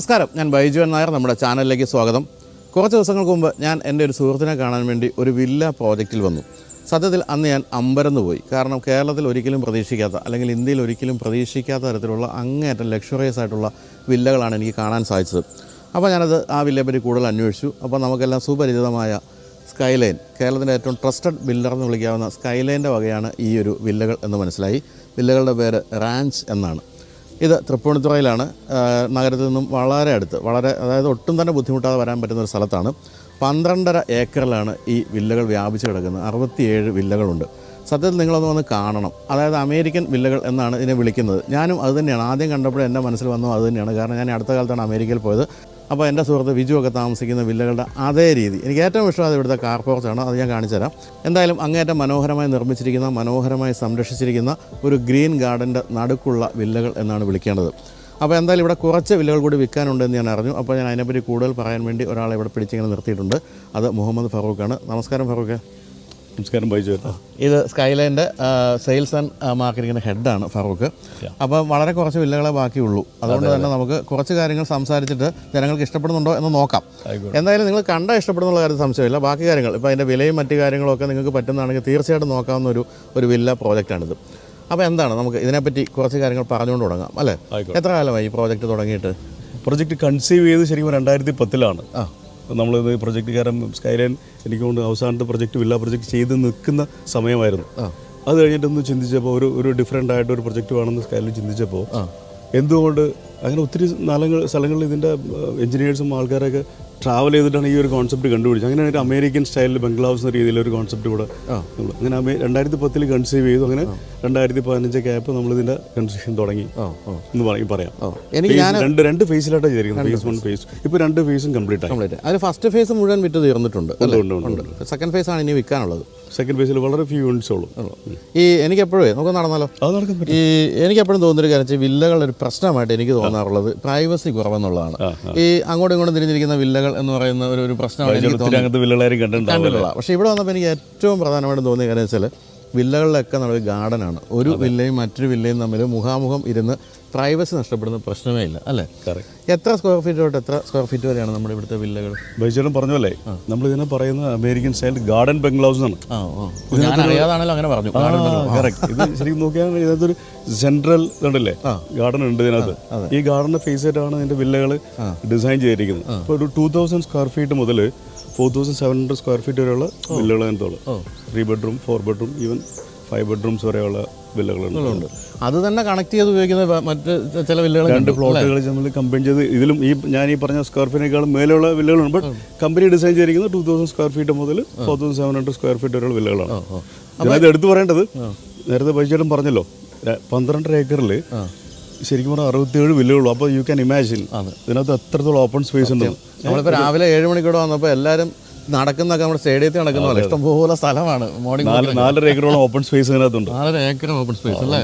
നമസ്കാരം, ഞാൻ ബൈജു നായർ. നമ്മുടെ ചാനലിലേക്ക് സ്വാഗതം. കുറച്ച് ദിവസങ്ങൾക്ക് മുമ്പ് ഞാൻ എൻ്റെ ഒരു സുഹൃത്തിനെ കാണാൻ വേണ്ടി ഒരു വില്ല പ്രോജക്റ്റിൽ വന്നു. സത്യത്തിൽ അന്ന് ഞാൻ അമ്പരന്ന് പോയി. കാരണം കേരളത്തിൽ ഒരിക്കലും പ്രതീക്ഷിക്കാത്ത, അല്ലെങ്കിൽ ഇന്ത്യയിൽ ഒരിക്കലും പ്രതീക്ഷിക്കാത്ത തരത്തിലുള്ള അങ്ങേയറ്റം ലക്ഷറിയസ് ആയിട്ടുള്ള വില്ലകളാണ് എനിക്ക് കാണാൻ സാധിച്ചത്. അപ്പോൾ ഞാനത് ആ വില്ലയെപ്പറ്റി കൂടുതൽ അന്വേഷിച്ചു. അപ്പോൾ നമുക്കെല്ലാം സുപരിചിതമായ സ്കൈലൈൻ, കേരളത്തിൻ്റെ ഏറ്റവും ട്രസ്റ്റഡ് ബിൽഡർ എന്ന് വിളിക്കാവുന്ന സ്കൈലൈൻ്റെ വകയാണ് ഈ ഒരു വില്ലകൾ എന്ന് മനസ്സിലായി. വില്ലകളുടെ പേര് റാഞ്ച് എന്നാണ്. ഇത് തൃപ്പൂണിത്തുറയിലാണ്. നഗരത്തിൽ നിന്നും വളരെ അടുത്ത്, അതായത് ഒട്ടും തന്നെ ബുദ്ധിമുട്ടാതെ വരാൻ പറ്റുന്ന ഒരു സ്ഥലത്താണ്. 12.5 ഏക്കറിലാണ് ഈ വില്ലകൾ വ്യാപിച്ച് കിടക്കുന്നത്. 67 വില്ലകളുണ്ട്. സത്യത്തിൽ നിങ്ങളൊന്ന് വന്ന് കാണണം. അതായത് അമേരിക്കൻ വില്ലകൾ എന്നാണ് ഇതിനെ വിളിക്കുന്നത്. ഞാനും അത് തന്നെയാണ് ആദ്യം കണ്ടപ്പോൾ എൻ്റെ മനസ്സിൽ വന്നത് അത് തന്നെയാണ്. കാരണം ഞാൻ അടുത്ത കാലത്താണ് അമേരിക്കയിൽ പോയത്. അപ്പോൾ എൻ്റെ സുഹൃത്ത് വിജു ഒക്കെ താമസിക്കുന്ന വില്ലകളുടെ അതേ രീതി എനിക്ക് ഏറ്റവും ഇഷ്ടം ഇവിടുത്തെ കാർ പോർച്ചാണ്. അത് ഞാൻ കാണിച്ചു തരാം. എന്തായാലും അങ്ങേറ്റം മനോഹരമായി നിർമ്മിച്ചിരിക്കുന്ന, മനോഹരമായി സംരക്ഷിച്ചിരിക്കുന്ന ഒരു ഗ്രീൻ ഗാർഡൻ്റെ നടുക്കുള്ള വില്ലകൾ എന്നാണ് വിളിക്കേണ്ടത്. അപ്പോൾ എന്തായാലും ഇവിടെ കുറച്ച് വില്ലകൾ കൂടി വിൽക്കാനുണ്ടെന്ന് ഞാൻ അറിഞ്ഞു. അപ്പോൾ ഞാൻ അതിനെപ്പറ്റി കൂടുതൽ പറയാൻ വേണ്ടി ഒരാളെ ഇവിടെ പിടിച്ചിങ്ങനെ നിർത്തിയിട്ടുണ്ട്. അത് മുഹമ്മദ് ഫറൂഖാണ്. നമസ്കാരം ഫറൂഖ്. നമസ്കാരം ബൈജു. ഇത് സ്കൈലൈൻ്റെ സെയിൽസ് ആൻഡ് മാർക്കറ്റിങ്ങിൻ്റെ ഹെഡാണ് ഫറൂഖ്. അപ്പോൾ വളരെ കുറച്ച് വില്ലകളെ ബാക്കിയുള്ളൂ. അതുകൊണ്ട് തന്നെ നമുക്ക് കുറച്ച് കാര്യങ്ങൾ സംസാരിച്ചിട്ട് ജനങ്ങൾക്ക് ഇഷ്ടപ്പെടുന്നുണ്ടോ എന്ന് നോക്കാം. എന്തായാലും നിങ്ങൾ ഇഷ്ടപ്പെടുന്നുള്ള കാര്യത്തിൽ സംശയമില്ല. ബാക്കി കാര്യങ്ങൾ, ഇപ്പോൾ അതിൻ്റെ വിലയും മറ്റു കാര്യങ്ങളൊക്കെ നിങ്ങൾക്ക് പറ്റുന്നതാണെങ്കിൽ തീർച്ചയായിട്ടും നോക്കാവുന്ന ഒരു വില്ല പ്രോജക്റ്റാണിത്. അപ്പോൾ എന്താണ്, നമുക്ക് ഇതിനെപ്പറ്റി കുറച്ച് കാര്യങ്ങൾ പറഞ്ഞുകൊണ്ട് തുടങ്ങാം അല്ലേ? എത്ര കാലമായി ഈ പ്രോജക്റ്റ് തുടങ്ങിയിട്ട്? പ്രൊജക്റ്റ് കൺസീവ് ചെയ്ത് ശരിക്കും 2010-ലാണ്. നമ്മളിത് പ്രൊജക്റ്റുകാരൻ സ്കൈലൈൻ എനിക്ക് കൊണ്ട് അവസാനത്തെ പ്രൊജക്റ്റ് വില്ല പ്രൊജക്റ്റ് ചെയ്ത് നിൽക്കുന്ന സമയമായിരുന്നു. അത് കഴിഞ്ഞിട്ടൊന്ന് ചിന്തിച്ചപ്പോൾ ഒരു ഡിഫറെൻ്റ് ആയിട്ട് ഒരു പ്രൊജക്റ്റ് വേണമെന്ന് സ്കൈലൈൻ ചിന്തിച്ചപ്പോൾ എന്തുകൊണ്ട് അങ്ങനെ ഒത്തിരി സ്ഥലങ്ങളിൽ ഇതിൻ്റെ എഞ്ചിനീയേഴ്സും ആൾക്കാരൊക്കെ ട്രാവൽ ചെയ്തിട്ടാണ് ഈ ഒരു കോൺസെപ്റ്റ് കണ്ടുപിടിച്ചത്. അങ്ങനെ ഒരു അമേരിക്കൻ സ്റ്റൈലിൽ ബംഗ്ലാവ്സ് എന്ന രീതിയിലൊരു കോൺസെപ്റ്റ് കൂടെ അങ്ങനെ 2010 കൺസീവ് ചെയ്തു. അങ്ങനെ 2015 ആയപ്പോൾ നമ്മളിതിൻ്റെ കൺസ്ട്രക്ഷൻ തുടങ്ങി എന്ന് പറയാം. രണ്ട് ഫേസിലായിട്ടാണ് ചെയ്തിരിക്കുന്നത്. ഫേസ് 1, ഫേസ് ഇപ്പോൾ 2 ഫേസും കംപ്ലീറ്റ് ആയി. അതിൽ ഫസ്റ്റ് ഫേസ് മുഴുവൻ വിറ്റ് തീർന്നിട്ടുണ്ട്. സെക്കൻഡ് ഫേസ് ആണ് ഇനി വിൽക്കാനുള്ളത്. സെക്കൻഡ് ഫേസിൽ വളരെ ഫ്യൂ യൂണിറ്റ്സ് ഉള്ളൂ. ഈ എനിക്കെപ്പോഴേ നമുക്ക് നടന്നാലോ? എനിക്കെപ്പോഴും തോന്നുന്നൊരു കാര്യം, വില്ലകളുടെ ഒരു പ്രശ്നമായിട്ട് എനിക്ക് തോന്നാറുള്ളത് പ്രൈവസി കുറവെന്നുള്ളതാണ്. ഈ അങ്ങോട്ടും ഇങ്ങോട്ടും തിരിഞ്ഞിരിക്കുന്ന വില്ലകൾ എന്ന് പറയുന്ന ഒരു പ്രശ്നമാണ് എനിക്ക് തോന്നുന്നത്. പക്ഷേ ഇവിടെ വന്നപ്പോൾ എനിക്ക് ഏറ്റവും പ്രധാനമായിട്ടും തോന്നിയ കാര്യം വെച്ചാൽ വില്ലകളിലൊക്കെ നമ്മളൊരു ഗാർഡനാണ്. ഒരു വില്ലയും മറ്റൊരു വില്ലയും തമ്മിൽ മുഖാമുഖം ഇരുന്ന് പ്രൈവസി നഷ്ടപ്പെടുന്ന പ്രശ്നമേ ഇല്ല അല്ലേ? എത്ര സ്ക്വയർ ഫീറ്റ് തൊട്ട് എത്ര സ്ക്വയർ ഫീറ്റ് വരെയാണ് നമ്മുടെ ഇവിടുത്തെ വില്ലകൾ? ബൈജേട്ടൻ പറഞ്ഞല്ലേ, നമ്മളിതിനെ പറയുന്നത് അമേരിക്കൻ സ്റ്റൈൽ ഗാർഡൻ ബംഗ്ലാവ്സ് ആണ്. അറിയാതാണല്ലോ അങ്ങനെ പറഞ്ഞു. ഇത് ശരിക്കും നോക്കിയാൽ ഇതിനകത്തൊരു സെൻട്രൽ ഇതുണ്ടല്ലേ, ഗാർഡൻ ഉണ്ട് ഇതിനകത്ത്. ഈ ഗാർഡന്റെ ഫേസ് ആയിട്ടാണ് ഇതിന്റെ വില്ലകൾ ഡിസൈൻ ചെയ്തിരിക്കുന്നത്. ഇപ്പോൾ ഒരു 2000 സ്ക്വയർ ഫീറ്റ് മുതൽ 4700 സ്ക്വയർ ഫീറ്റ് വരെയുള്ള വില്ലകൾ അതിനകത്തുള്ളൂ. 3 ബെഡ്റൂം, 4 ബെഡ്റൂം, ഈവൻ 5 ബെഡ്റൂംസ് വരെയുള്ള വില്ലകളുണ്ട്. അത് തന്നെ കണക്ട് ചെയ്ത് ഉപയോഗിക്കുന്ന മറ്റ് ചില വില്ലകൾ, 2 പ്ലോട്ടുകൾ നമ്മൾ കമ്പൈൻ ചെയ്ത് ഇതിലും ഞാൻ ഈ പറഞ്ഞ സ്ക്വയർ ഫീറ്റിനേക്കാളും മേലെയുള്ള വില്ലകളുണ്ട്. ബട്ട് കമ്പനി ഡിസൈൻ ചെയ്തിരിക്കുന്നത് 2000 സ്ക്വയർ ഫീറ്റ് മുതൽ 4700 സ്ക്വയർ ഫീറ്റ് വരെയുള്ള വില്ലകളാണ്. അതായത് എടുത്തു പറയേണ്ടത്, നേരത്തെ ബൈജേട്ടൻ പറഞ്ഞല്ലോ 12.5 ഏക്കറിൽ ശരിക്കും പറഞ്ഞാൽ 67 വില്ലകളുള്ളൂ. അപ്പോൾ യു ക്യാൻ ഇമാജിൻ ഇതിനകത്ത് എത്രത്തോളം ഓപ്പൺ സ്പേസ് ഉണ്ട്. നമ്മളിപ്പോൾ രാവിലെ 7 മണിക്കൂടെ വന്നപ്പോൾ എല്ലാവരും നടക്കുന്നൊക്കെ നമ്മുടെ സ്റ്റേഡിയത്തിൽ നടക്കുന്ന പോലെ ഇഷ്ടംപോലെ സ്ഥലമാണ്. മോർണിംഗ് 4.5 ഏക്കറോളം ഓപ്പൺ സ്പേസ് ഇതിനകത്തുണ്ട്. 4 ഏക്കർ ഓപ്പൺ സ്പേസ് അല്ലേ?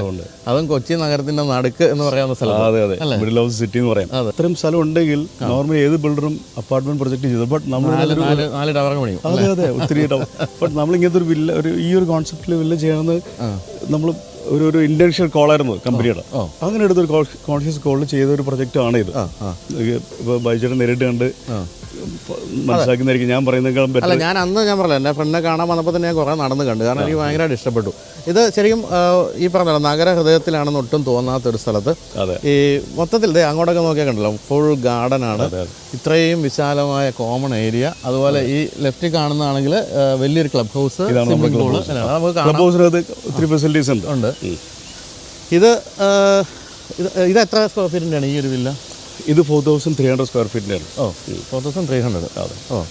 അതും കൊച്ചി നഗരത്തിന്റെ നടുക്ക് എന്ന് പറയാവുന്ന സ്ഥലം. അതെ, മിഡിൽ ഓഫ് സിറ്റി എന്ന് പറയാം. അത്രയും സ്ഥലം ഉണ്ടെങ്കിൽ നോർമലി ഏത് ബിൽഡറും അപ്പാർട്ട്മെന്റ് പ്രൊജക്ട് ചെയ്തു. ബട്ട് നമ്മൾ 4 ടവർ പണിയും. അതെ, ഒത്തിരി ബട്ട് നമ്മൾ ഇങ്ങനത്തെ ഒരു വില്ല, ഈ ഒരു കോൺസെപ്റ്റിൽ വില്ല ചെയ്യണമെന്ന് നമ്മൾ ഒരു ഇന്റൻഷ്യൽ കോളായിരുന്നു കമ്പനിയുടെ. അങ്ങനെ എടുത്തൊരു കോൺഷ്യസ് കോളിൽ ചെയ്ത ഒരു പ്രൊജക്റ്റ് ആണ് ഇത്. ഇപ്പോൾ ബൈജേട്ടൻ നേരിട്ട് കണ്ട് മനസ്സിലാക്കുന്നതായിരിക്കും ഞാൻ പറയുന്നതിനേക്കാളും പറ്റില്ല. ഞാൻ പറഞ്ഞില്ല, എൻ്റെ ഫ്രണ്ടിനെ കാണാൻ വന്നപ്പോൾ തന്നെ ഞാൻ കുറേ നടന്ന് കണ്ടു. കാരണം എനിക്ക് ഭയങ്കരമായിട്ട് ഇഷ്ടപ്പെട്ടു. ഇത് ശരിക്കും ഈ പറഞ്ഞല്ലോ നഗര ഹൃദയത്തിലാണെന്ന് ഒട്ടും തോന്നാത്തൊരു സ്ഥലത്ത് ഈ മൊത്തത്തിൽ അങ്ങോട്ടൊക്കെ നോക്കിയാൽ കണ്ടല്ലോ, ഫുൾ ഗാർഡനാണ്. ഇത്രയും വിശാലമായ കോമൺ ഏരിയ. അതുപോലെ ഈ ലെഫ്റ്റിൽ കാണുന്നതാണെങ്കിൽ വലിയൊരു ക്ലബ് ഹൗസ്, സ്വിമ്മിംഗ് പൂള്, ഒത്തിരി ഫെസിലിറ്റീസ് ഉണ്ട്. ഇത് എത്ര സ്ക്വയർ ഫീറ്റിൻ്റെയാണ് ഈ ഒരു വില്ല? ഇത് 4300 സ്ക്വയർ ഫീറ്റിൻ്റെയാണ്. 4300.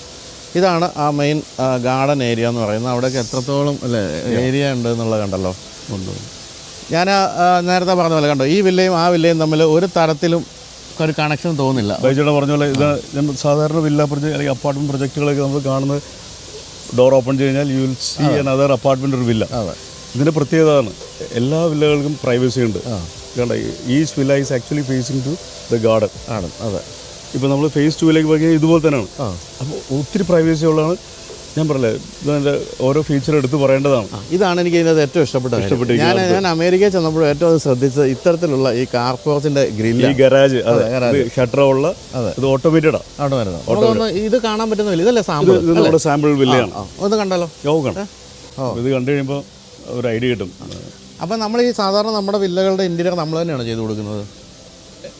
ഇതാണ് ആ മെയിൻ ഗാർഡൻ ഏരിയ എന്ന് പറയുന്നത്. അവിടെയൊക്കെ എത്രത്തോളം അല്ലേ ഏരിയ ഉണ്ട് എന്നുള്ളത് കണ്ടല്ലോ. ഞാൻ നേരത്തെ പറഞ്ഞ പോലെ കണ്ടോ, ഈ വില്ലയും ആ വില്ലയും തമ്മിൽ ഒരു തരത്തിലും ഒരു കണക്ഷൻ തോന്നില്ല. ബൈജേട്ടൻ പറഞ്ഞ പോലെ ഇത് സാധാരണ വില്ല പ്രൊജക്ട് അല്ലെങ്കിൽ അപ്പാർട്ട്മെന്റ് പ്രൊജക്റ്റുകളൊക്കെ നമ്മൾ കാണുന്നത് ഡോർ ഓപ്പൺ ചെയ്ത് കഴിഞ്ഞാൽ you will see another apartment ഒരു വില്ല. ഇതിൻ്റെ പ്രത്യേകതയാണ് എല്ലാ വില്ലകൾക്കും പ്രൈവസി ഉണ്ട്. കണ്ട, each villa is actually facing to the garden ആണ്. അതെ, ഇപ്പോൾ നമ്മൾ ഫേസ് 2ലേക്ക് പോയി ഇതുപോലെ തന്നെയാണ്. അപ്പോൾ ഒത്തിരി പ്രൈവസി ഉള്ളതാണ്. ഞാൻ പറഞ്ഞേ ഇതിൻ്റെ ഓരോ ഫീച്ചർ എടുത്ത് പറയേണ്ടതാണ്. ഇതാണ് എനിക്ക് ഇതിനകത്ത് ഏറ്റവും ഇഷ്ടപ്പെട്ട കാര്യം. ഞാൻ അമേരിക്കയിൽ ചെന്നപ്പോൾ ഏറ്റവും ശ്രദ്ധിച്ചത് ഇത്തരത്തിലുള്ള ഈ കാർ പോർച്ചിന്റെ ഗ്രില്ല്, ഈ ഗരാജ് ഷട്ടറുള്ള ഇത് ഓട്ടോമേറ്റഡാണ്. ഇത് കാണാൻ പറ്റുന്നില്ല, ഇതല്ലേ സാമ്പിൾ? ഇത് നമ്മുടെ സാമ്പിൾ വില്ലയാണ്. ഒന്ന് കണ്ടാലോ? കാണാം. ഇത് കണ്ടു കഴിയുമ്പോൾ ഒരു ഐഡിയ കിട്ടും. അപ്പം നമ്മൾ ഈ സാധാരണ നമ്മുടെ വില്ലകളുടെ ഇന്റീരിയർ നമ്മൾ തന്നെയാണ് ചെയ്ത് കൊടുക്കുന്നത്?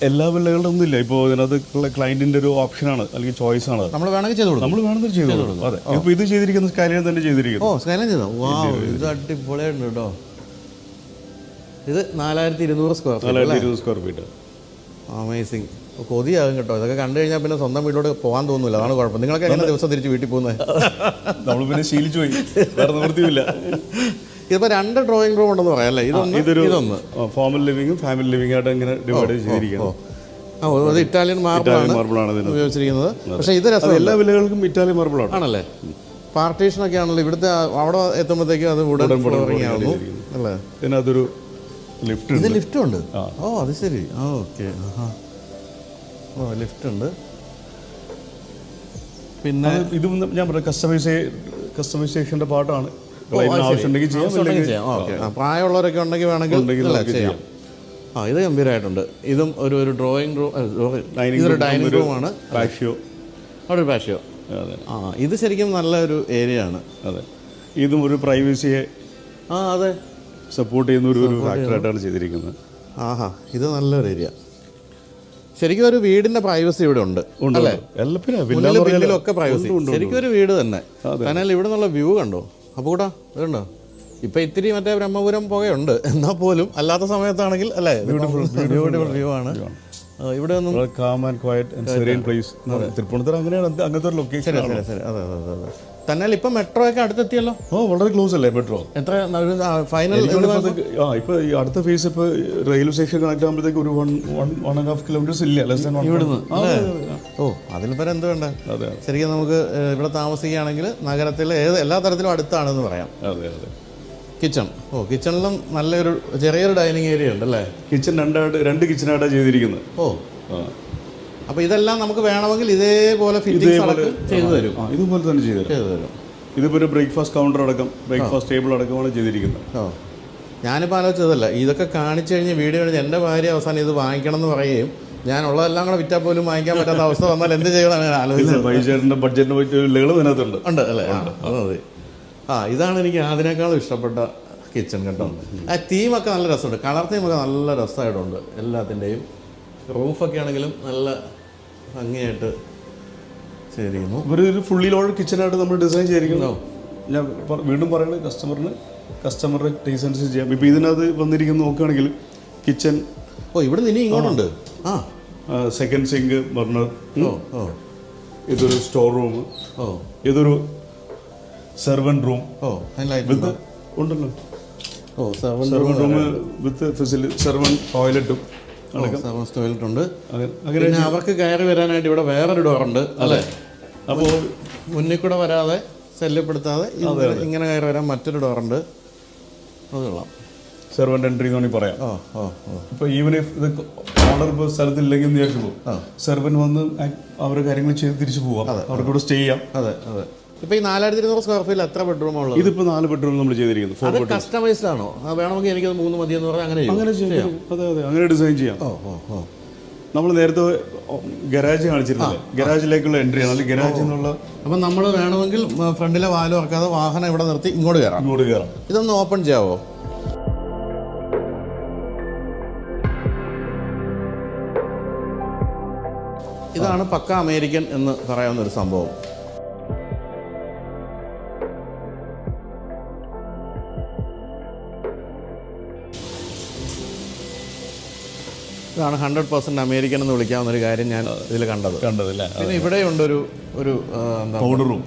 എല്ലാ വില്ലകളുടെ ഒന്നും ഇല്ല. ഇപ്പോൾ ഇതിനകത്ത് ക്ലയന്റിന്റെ ഒരു ഓപ്ഷനാണ് അല്ലെങ്കിൽ ചോയ്സ് ആണ്. നമ്മൾ വേണമെങ്കിൽ ചെയ്ത് കൊടുക്കും. നമ്മൾ വേണമെങ്കിൽ ചെയ്ത് കൊടുക്കും. അതെ. ഇപ്പോൾ ഇത് ചെയ്തിരിക്കുന്ന സ്കൈലൈൻ തന്നെ ചെയ്തിരിക്കുന്നു. സ്കൈലൈൻ ചെയ്തോ? വാവ്, ഇത് അടിപൊളിയായിട്ടുണ്ട് കേട്ടോ. ഇത് 4200 സ്ക്വയർ ഫീറ്റ്. അമേസിങ്. കൊതിയാകും കേട്ടോ. ഇതൊക്കെ കണ്ടു കഴിഞ്ഞാൽ പിന്നെ സ്വന്തം വീട്ടിലോട്ട് പോകാൻ തോന്നുന്നില്ല. അതാണ് കുഴപ്പം. നിങ്ങൾക്ക് എങ്ങനെ ദിവസം തിരിച്ച് വീട്ടിൽ പോകുന്നത്? നമ്മൾ പിന്നെ ശീലിച്ചു പോയി, വേറെ നിവൃത്തിയില്ല. ഇതിപ്പോൾ 2 ഡ്രോയിങ് റൂം ഉണ്ടെന്ന് പറയാം അല്ലേ? ഇതൊന്ന് ഫോമൽ ലിവിങ്ങും ഫാമിലി ലിവിംഗ് ആയിട്ട് ഇങ്ങനെ ഡിവൈഡ് ചെയ്തിരിക്കുന്നു. അത് ഇറ്റാലിയൻ മാർബിളാണ് ഉപയോഗിച്ചിരിക്കുന്നത്. പക്ഷേ ഇത് രസം, എല്ലാ വില്ലകൾക്കും ഇറ്റാലിയൻ മാർബിളാണ് ആണല്ലേ? പാർട്ടീഷനൊക്കെ ആണല്ലോ. ഇവിടുത്തെ അവിടെ എത്തുമ്പോഴത്തേക്കും അത് വുഡൻ ഫ്ലോറിംഗ് ആവുന്നു അല്ലേ? ഇതിനകത്തൊരു ലിഫ്റ്റ്, ഇത് ലിഫ്റ്റും ഉണ്ട്. അത് ശരി. ഓക്കെ. ലിഫ്റ്റ് ഉണ്ട്. പിന്നെ ഇതും ഞാൻ പറയാം കസ്റ്റമൈസേഷൻ്റെ പാർട്ടാണ്. ആവശ്യമുണ്ടെങ്കിൽ ചെയ്യാം. പ്രായമുള്ളവരൊക്കെ ഉണ്ടെങ്കിൽ വേണമെങ്കിൽ ചെയ്യാം. ഇത് ഗംഭീരമായിട്ടുണ്ട്. ഇതും ഒരു ഡ്രോയിങ് റൂം, ഇതൊരു ഡൈനിങ് റൂമാണ്. പാഷ്യോ, അവിടെ ഒരു പാഷ്യോ. ഇത് ശരിക്കും നല്ലൊരു ഏരിയ ആണ്. അതെ. ഇതും ഒരു പ്രൈവസിയെ അതെ സപ്പോർട്ട് ചെയ്യുന്ന ഒരു ഫാക്ടറായിട്ടാണ് ചെയ്തിരിക്കുന്നത്. ഇത് നല്ലൊരു ഏരിയ. ശരിക്കും ഒരു വീടിന്റെ പ്രൈവസി ഇവിടെ ഉണ്ട് അല്ലേ? ഒക്കെ പ്രൈവസി. ശരിക്കും ഒരു വീട് തന്നെ. എന്നാൽ ഇവിടെ നിന്നുള്ള വ്യൂ കണ്ടോ? അപ്പോൾ കൂടാ ഇതുണ്ടോ? ഇപ്പം ഇത്തിരി മറ്റേ ബ്രഹ്മപുരം പുകയുണ്ട്, എന്നാൽ പോലും അല്ലാത്ത സമയത്താണെങ്കിൽ അല്ലേ ബ്യൂട്ടിഫുൾ വ്യൂ ആണ്. ഇവിടെ ഒന്നും തൃപ്പൂണിത്തുറ അങ്ങനെയാണ്, അങ്ങനത്തെ ഒരു ലൊക്കേഷൻ. ശരി. അതെ. തന്നെ ഇപ്പം മെട്രോ ഒക്കെ അടുത്തെത്തിയല്ലോ. വളരെ ക്ലോസ് അല്ലേ മെട്രോ? എത്ര ഫൈനൽ? ഇപ്പൊ ഈ അടുത്ത ഫേസ് ഇപ്പൊ റെയിൽവേ സ്റ്റേഷൻ കണക്ട് ആകുമ്പോഴത്തേക്ക് ഒരു 1.5 കിലോമീറ്റേഴ്സ് ഇല്ല, ഇവിടുന്ന്. അതിൽ പരം എന്ത് വേണ്ട. ശരിക്കും നമുക്ക് ഇവിടെ താമസിക്കുകയാണെങ്കിൽ നഗരത്തിലെ എല്ലാ തരത്തിലും അടുത്താണെന്ന് പറയാം. അതെ. കിച്ചൺ, കിച്ചണിലും നല്ലൊരു ചെറിയൊരു ഡൈനിങ് ഏരിയ ഉണ്ട് അല്ലേ? കിച്ചൺ രണ്ട് കിച്ചണായിട്ടാണ് ചെയ്തിരിക്കുന്നത്. അപ്പോൾ ഇതെല്ലാം നമുക്ക് വേണമെങ്കിൽ ഇതേപോലെ ഫിറ്റിംഗ്സ് ചെയ്തു തരും. ഇതുപോലെ തന്നെ ചെയ്തു തരും. ഇതിപ്പോൾ ഒരു ബ്രേക്ക്ഫാസ്റ്റ് കൗണ്ടർ അടക്കം, ബ്രേക്ക്ഫാസ്റ്റ് ടേബിൾ അടക്കമാണ് ചെയ്തിരിക്കുന്നത്. ഞാനിപ്പോൾ ആലോചിച്ചതല്ല, ഇതൊക്കെ കാണിച്ചു കഴിഞ്ഞ് വീഡിയോ കഴിഞ്ഞ് എൻ്റെ ഭാര്യ അവസാനം ഇത് വാങ്ങിക്കണം എന്ന് പറയുകയും ഞാനുള്ളതെല്ലാം കൂടെ വിറ്റാൽ പോലും വാങ്ങിക്കാൻ പറ്റാത്ത അവസ്ഥ വന്നാൽ എന്ത് ചെയ്യണമെന്ന് ഞാൻ ആലോചിച്ചത്. പൈസേട്ടൻ്റെ ബഡ്ജറ്റിന് പറ്റിയ വില്ലകളും ഇതിനകത്തുണ്ട്. ഉണ്ട് അല്ലേ? അതെ. ഇതാണ് എനിക്ക് അതിനേക്കാളും ഇഷ്ടപ്പെട്ട കിച്ചൺ കേട്ടോ. തീമൊക്കെ നല്ല രസമുണ്ട്. കളർ തീമൊക്കെ നല്ല രസമായിട്ടുണ്ട് എല്ലാത്തിൻ്റെയും. റൂഫൊക്കെ ആണെങ്കിലും നല്ല ഭംഗിയായിട്ട് ചെയ്തിരിക്കുന്നു. ഒരു ഫുള്ളി ലോഡ് കിച്ചണായിട്ട് നമ്മൾ ഡിസൈൻ ചെയ്തിരിക്കുന്നു. ഞാൻ വീണ്ടും പറയുന്നത് കസ്റ്റമറുടെ ടേസ്റ്റ് അനുസരിച്ച് ചെയ്യാം. ഇപ്പോൾ ഇതിനകത്ത് വന്നിരിക്കുന്ന നോക്കുകയാണെങ്കിൽ കിച്ചൺ ഇവിടെ നിന്ന് ഇങ്ങോട്ടുണ്ട്. Second sink, burner. ഇതൊരു സ്റ്റോർ റൂം. ഇതൊരു സെർവൻറ്റ് റൂം. ഉണ്ടല്ലോ. Servant room with facility, servant ടോയ്ലറ്റും ടോയ്ലറ്റ് ഉണ്ട്. പിന്നെ അവർക്ക് കയറി വരാനായിട്ട് ഇവിടെ വേറൊരു ഡോറുണ്ട് അല്ലേ? അപ്പോൾ മുന്നിൽ കൂടെ വരാതെ ശല്യപ്പെടുത്താതെ ഇങ്ങനെ കയറി വരാൻ മറ്റൊരു ഡോറുണ്ട്. അത് കൊള്ളാം. സെർവൻ്റ് എൻട്രി എന്ന് വേണമെങ്കിൽ പറയാം. ഇപ്പോൾ ഈവൻ ഇത് ഓണർ ഇപ്പോൾ സ്ഥലത്തില്ലെങ്കിൽ എന്ന് വിചാരിച്ചു പോകും, സെർവൻറ്റ് വന്ന് അവരുടെ കാര്യങ്ങൾ ചെയ്ത് തിരിച്ചു പോവാം, അവർക്ക് ഇവിടെ സ്റ്റേ ചെയ്യാം. അതെ. ഇപ്പോൾ ഈ 4200 സ്ക്വയർ ഫീറ്റിൽ എത്ര ബെഡ്റൂം ഉള്ളത്? ഇതിപ്പോൾ 4 ബെഡ്റൂം നമ്മൾ ചെയ്തിരിക്കുന്നത്. കസ്റ്റമൈസ്ഡ് ആണോ? വേണമെങ്കിൽ എനിക്ക് 3 മതി എന്ന് പറഞ്ഞാൽ അങ്ങനെ ചെയ്യാം. അതെ, അങ്ങനെ ഡിസൈൻ ചെയ്യാം. നമ്മൾ നേരത്തെ ഗരാജ് കാണിച്ചിരുന്നില്ലേ, ഗരാജിലേക്കുള്ള എൻട്രി ആണ്. അല്ലെങ്കിൽ ഗരാജിൽ നിന്നുള്ള അപ്പം നമ്മൾ വേണമെങ്കിൽ ഫ്രണ്ടിലെ വാല് തുറക്കാതെ വാഹനം ഇവിടെ നിർത്തി ഇങ്ങോട്ട് കയറാം. ഇതൊന്ന് ഓപ്പൺ ചെയ്യാവോ? ഇതാണ് പക്ക അമേരിക്കൻ എന്ന് പറയാവുന്ന ഒരു സംഭവം. ഇതാണ് 100% അമേരിക്കൻ എന്ന് വിളിക്കാവുന്ന ഒരു കാര്യം ഞാൻ ഇതിൽ കണ്ടതല്ലേ. പിന്നെ ഇവിടെയുണ്ട് ഒരു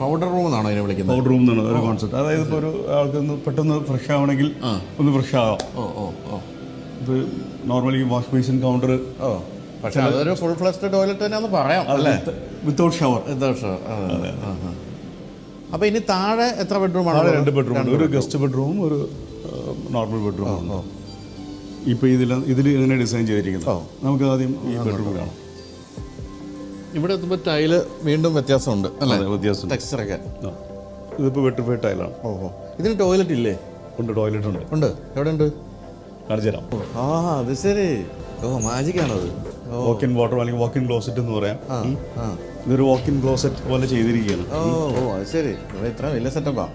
പൗഡർ റൂം എന്നാണോ ഇതിനെ വിളിക്കുന്നത്? പൗഡർ റൂം എന്നാണ് ഒരു കോൺസെപ്റ്റ്. അതായത് ഇപ്പോൾ ഒരു ആൾക്ക് പെട്ടെന്ന് ഫ്രഷ് ആവണമെങ്കിൽ ഒന്ന് ഫ്രഷ് ആവാം. ഇത് നോർമലി വാഷ് ബേസിൻ കൗണ്ടർ. പക്ഷേ അതൊരു ഫുൾ ഫ്ലഷ്ഡ് ടോയ്ലറ്റ് തന്നെയാണെന്ന് പറയാം അല്ലേ? Without shower. അപ്പോൾ ഇനി താഴെ എത്ര ബെഡ്റൂമാണ്? 2 ബെഡ്റൂം. ഒരു ഗസ്റ്റ് ബെഡ്റൂമും ഒരു നോർമൽ ബെഡ്റൂം. ഇപ്പോൾ ഇതിൽ എങ്ങനെ ഡിസൈൻ ചെയ്തിരിക്കുന്നത് നമുക്ക് ആദ്യം ഈ ബെഡ്റൂം കാണാം. ഇവിടെ എത്തുമ്പോൾ ടൈല് വീണ്ടും വ്യത്യാസമുണ്ട് അല്ലേ? വ്യത്യാസം, ടെക്സ്ചറൊക്കെ. ഇതിപ്പോൾ വെട്രിഫൈഡ് ടൈലാണ്. ഓഹോ, ഇതിന് ടോയ്ലറ്റ് ഇല്ലേ? ഉണ്ട്, ടോയ്ലറ്റ് ഉണ്ട്. ഉണ്ട്, എവിടെ ഉണ്ട്? കാണിച്ചു തരാം. ആ അത് ശരി. ഓ മാജിക്കാണത്. വാക്കിൻ വാട്ടർ അല്ലെങ്കിൽ വാക്കിൻ ക്ലോസറ്റ് എന്ന് പറയാം. ഇതൊരു വാക്കിൻ ക്ലോസറ്റ് പോലെ ചെയ്തിരിക്കുകയാണ്. ഓ അത് ശരി, ഇവിടെ ഇത്ര വലിയ സെറ്റപ്പാ.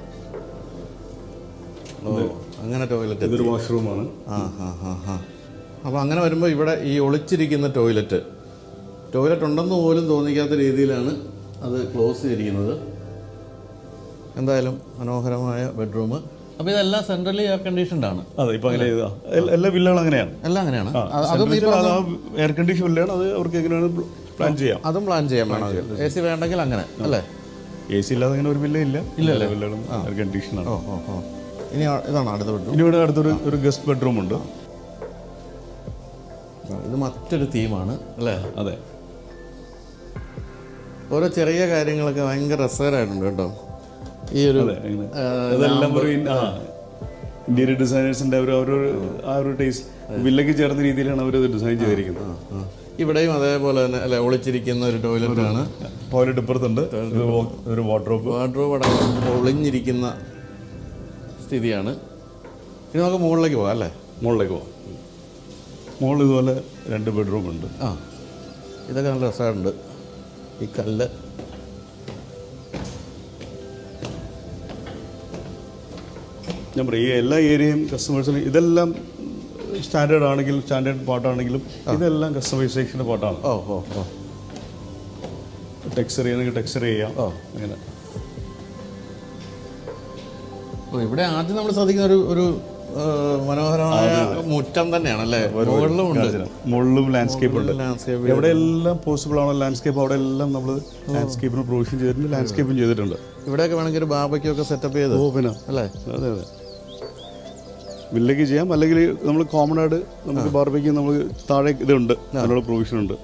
ഓ അങ്ങനെ ടോയ്ലറ്റ്. ഇതൊരു വാഷ്റൂമാണ്. അപ്പോൾ അങ്ങനെ വരുമ്പോൾ ഇവിടെ ഈ ഒളിച്ചിരിക്കുന്ന ടോയ്ലറ്റ് ഉണ്ടെന്ന് പോലും തോന്നിക്കാത്ത രീതിയിലാണ് അത് ക്ലോസ് ചെയ്തിരിക്കുന്നത്. എന്തായാലും മനോഹരമായ ബെഡ്റൂം. അപ്പോൾ ഇതെല്ലാം സെൻട്രലി എയർ കണ്ടീഷൻഡ് ആണ്. അതെ, ഇപ്പൊ അങ്ങനെ എല്ലാ വില്ലകളും അങ്ങനെയാണ്. എല്ലാം അങ്ങനെയാണ്. എയർ കണ്ടീഷൻ വില്ലാണ്. അത് അവർക്ക് എങ്ങനെയാണ് പ്ലാൻ ചെയ്യാം. അതും പ്ലാൻ ചെയ്യാം വേണമെങ്കിൽ. AC വേണ്ടെങ്കിൽ അങ്ങനെ അല്ലേ? AC ഇല്ലാതെ അങ്ങനെ ഒരു വില്ല ഇല്ല. വില്ലകളും എയർ കണ്ടീഷനാണ്. ഇനി ഇതാണ് അടുത്ത ബെഡ്റൂം. ഇനി ഇവിടെ അടുത്തൊരു ഗസ്റ്റ് ബെഡ്റൂം ഉണ്ട്. ഇത് മറ്റൊരു തീമാണ് അല്ലേ? അതെ, ഓരോ ചെറിയ കാര്യങ്ങളൊക്കെ ഭയങ്കര രസകരമായിട്ടുണ്ട് കേട്ടോ. ഈ ഒരു ഇതെല്ലാം ഒരു ഇന്റീരിയർ ഡിസൈനേഴ്സിന്റെ ആ ഒരു ടേസ്റ്റ് വില്ലയ്ക്ക് ചേർന്ന രീതിയിലാണ് അവർ ഡിസൈൻ ചെയ്തിരിക്കുന്നത്. ഇവിടെയും അതേപോലെ തന്നെ അല്ലെ, ഒളിച്ചിരിക്കുന്ന ഒരു ടോയ്ലറ്റ് ആണ്. ടോയ്ലറ്റ് ഇപ്പുറത്തുണ്ട്. ഒരു വാർഡ്രോബ് അടക്കം ഒളിഞ്ഞിരിക്കുന്ന സ്ഥിതിയാണ്. ഇനി നമുക്ക് മുകളിലേക്ക് പോകാം അല്ലേ? മുകളിലേക്ക് പോകാം. മുകളിൽ ഇതുപോലെ 2 ബെഡ്റൂം ഉണ്ട്. ഇതൊക്കെ നല്ല രസമുണ്ട്. ഈ കല്ല് ഞാൻ പറയും, ഈ എല്ലാ ഏരിയയും കസ്റ്റമേഴ്സിന് ഇതെല്ലാം സ്റ്റാൻഡേർഡ് ആണെങ്കിലും സ്റ്റാൻഡേർഡ് പാട്ടാണെങ്കിലും ഇതെല്ലാം കസ്റ്റമൈസേഷൻ്റെ പാട്ടാണ്. ടെക്സ്ചർ ചെയ്യണമെങ്കിൽ ടെക്സ്ചർ ചെയ്യാം. അങ്ങനെ ഇവിടെ ആദ്യം നമ്മൾ ശ്രദ്ധിക്കുന്ന ഒരു മനോഹരമായ മുറ്റം തന്നെയാണ് അല്ലേ? മുകളിലും ലാൻഡ്സ്കേപ്പ് ഉണ്ട്. എവിടെയെല്ലാം പോസിബിൾ ആണോ ലാൻഡ്സ്കേപ്പ്, അവിടെ എല്ലാം നമ്മൾ ലാൻഡ്സ്കേപ്പിന് പ്രൊവിഷൻ ചെയ്തിട്ടുണ്ട്. ലാൻഡ്സ്കേപ്പും ചെയ്തിട്ടുണ്ട്. ഇവിടെയൊക്കെ വേണമെങ്കിൽ ഒരു ബാർബക്യൂ ഒക്കെ സെറ്റപ്പ് ചെയ്ത് പിന്നെ അല്ലേ? അതെ അതെ, വില്ലയ്ക്ക് ചെയ്യാം. അല്ലെങ്കിൽ നമ്മൾ കോമൺ ആയിട്ട് നമുക്ക് ബാർബക്യൂ നമുക്ക് താഴെ ഇതുണ്ട്, അതിനുള്ള പ്രൊവിഷൻ ഉണ്ട്.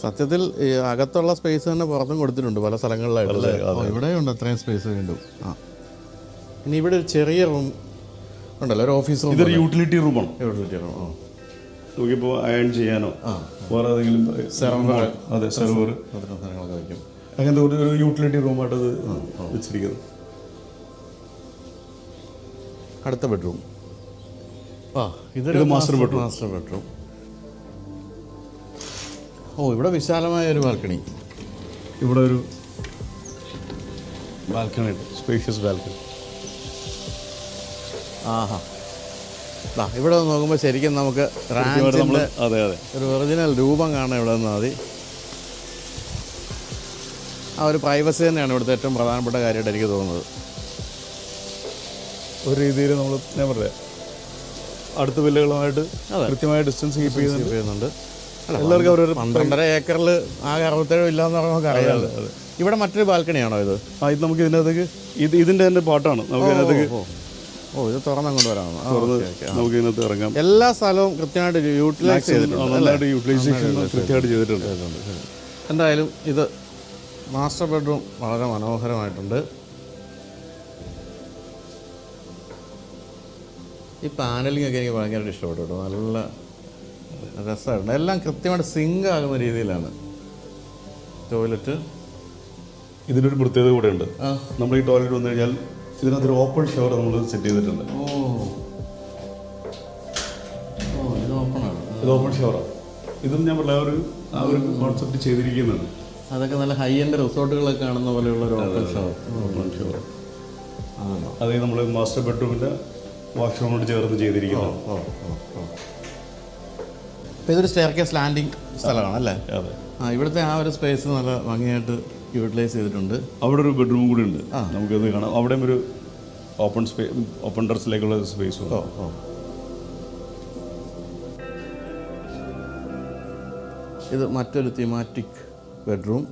സത്യത്തിൽ ഈ അകത്തുള്ള സ്പേസ് തന്നെ പുറത്തും കൊടുത്തിട്ടുണ്ട് പല സ്ഥലങ്ങളിലായിട്ട്. ഇവിടെയുണ്ട് അത്രയും സ്പേസ് വീണ്ടും. ഇനി ഇവിടെ ഒരു ചെറിയ റൂം ഉണ്ടല്ലോ, ഒരു ഓഫീസ് റൂം. ഇതൊരു യൂട്ടിലിറ്റി റൂമാണ്. യൂട്ടിലിറ്റി റൂം നമുക്കിപ്പോൾ അയൺ ചെയ്യാനോ വേറെ ഏതെങ്കിലും സെർവർ വയ്ക്കും. അങ്ങനത്തെ ഒരു യൂട്ടിലിറ്റി റൂമായിട്ട് അത് വെച്ചിരിക്കുന്നത്. അടുത്ത ബെഡ്റൂം. ഇതൊരു മാസ്റ്റർ ബെഡ്റൂം. ഇവിടെ വിശാലമായ ഒരു ബാൽക്കണി. ഇവിടെ ഒരു ബാൽക്കണി ഉണ്ട്, സ്പേഷ്യസ് ബാൽക്കണി. ഇവിടെ നോക്കുമ്പോൾ ശരിക്കും നമുക്ക് ഒരു ഒറിജിനൽ രൂപം കാണാൻ ഇവിടെ നിന്നാൽ മതി. ആ ഒരു പ്രൈവസി തന്നെയാണ് ഇവിടുത്തെ ഏറ്റവും പ്രധാനപ്പെട്ട കാര്യമായിട്ട് എനിക്ക് തോന്നുന്നത്. ഒരു രീതിയിൽ നമ്മൾ ഞാൻ പറയാം, അടുത്ത വില്ലകളുമായിട്ട് കൃത്യമായ ഡിസ്റ്റൻസ് കീപ്പ് ചെയ്യുന്നുണ്ട്. എല്ലാവർക്കും അവരൊരു 12.5 ഏക്കറിൽ ആകെ 67 ഇല്ലാന്ന് പറഞ്ഞാൽ നമുക്ക് അറിയാമല്ലോ. ഇവിടെ മറ്റൊരു ബാൽക്കണിയാണോ ഇത്? ഇത് നമുക്ക് ഇതിനകത്തേക്ക് ഇതിൻ്റെ തന്നെ പാട്ടാണ്. നമുക്ക് ഇതിനകത്തേക്ക് ഇത് തുറന്നങ്ങോട്ട് വരാം. നമുക്ക് ഇതിനകത്ത് ഇറങ്ങാം. എല്ലാ സ്ഥലവും കൃത്യമായിട്ട് യൂട്ടിലൈസ് ചെയ്തിട്ടുണ്ട്. നല്ലതായിട്ട് യൂട്ടിലൈസേഷൻ കൃത്യമായിട്ട് ചെയ്തിട്ടുണ്ട്. എന്തായാലും ഇത് മാസ്റ്റർ ബെഡ്റൂം വളരെ മനോഹരമായിട്ടുണ്ട്. ഈ പാനലിംഗ് ഒക്കെ എനിക്ക് ഭയങ്കരമായിട്ട് ഇഷ്ടപ്പെട്ടു കേട്ടോ. നല്ല രസമായിട്ടുണ്ട്. എല്ലാം കൃത്യമായിട്ട് സിങ്ക് ആകുന്ന രീതിയിലാണ് ടോയ്ലറ്റ്. ഇതിനൊരു പ്രത്യേകത കൂടെ ഉണ്ട്. നമ്മൾ ഈ ടോയ്ലറ്റ് വന്നു കഴിഞ്ഞാൽ ഇതിനകത്തൊരു ഓപ്പൺ ഷവർ നമ്മൾ സെറ്റ് ചെയ്തിട്ടുണ്ട്. ഇത് ഓപ്പൺ ഷവറാണ്. ഇതും ഞാൻ പറഞ്ഞ ആ ഒരു കോൺസെപ്റ്റ് ചെയ്തിരിക്കുന്നുണ്ട്. അതൊക്കെ നല്ല ഹൈ എൻഡ് റിസോർട്ടുകളൊക്കെ കാണുന്ന പോലെയുള്ള ഒരു ഓപ്പൺ ഷവർ. അത് നമ്മൾ മാസ്റ്റർ ബെഡ്റൂമിൻ്റെ വാഷ്റൂമോട് ചേർന്ന് ചെയ്തിരിക്കുന്നത്. അപ്പോൾ ഇതൊരു സ്റ്റെയർകേസ് ലാൻഡിങ് സ്ഥലമാണ് അല്ലേ? അതെ. ഇവിടുത്തെ ആ ഒരു സ്പേസ് നല്ല ഭംഗിയായിട്ട് യൂട്ടിലൈസ് ചെയ്തിട്ടുണ്ട്. അവിടെ ഒരു ബെഡ്റൂം കൂടി ഉണ്ട്, നമുക്കത് കാണാം. അവിടെയും ഒരു ഓപ്പൺ ടെറസിലേക്കുള്ള സ്പേസ്. ഇത് മറ്റൊരു തീമാറ്റിക് ബെഡ്റൂം.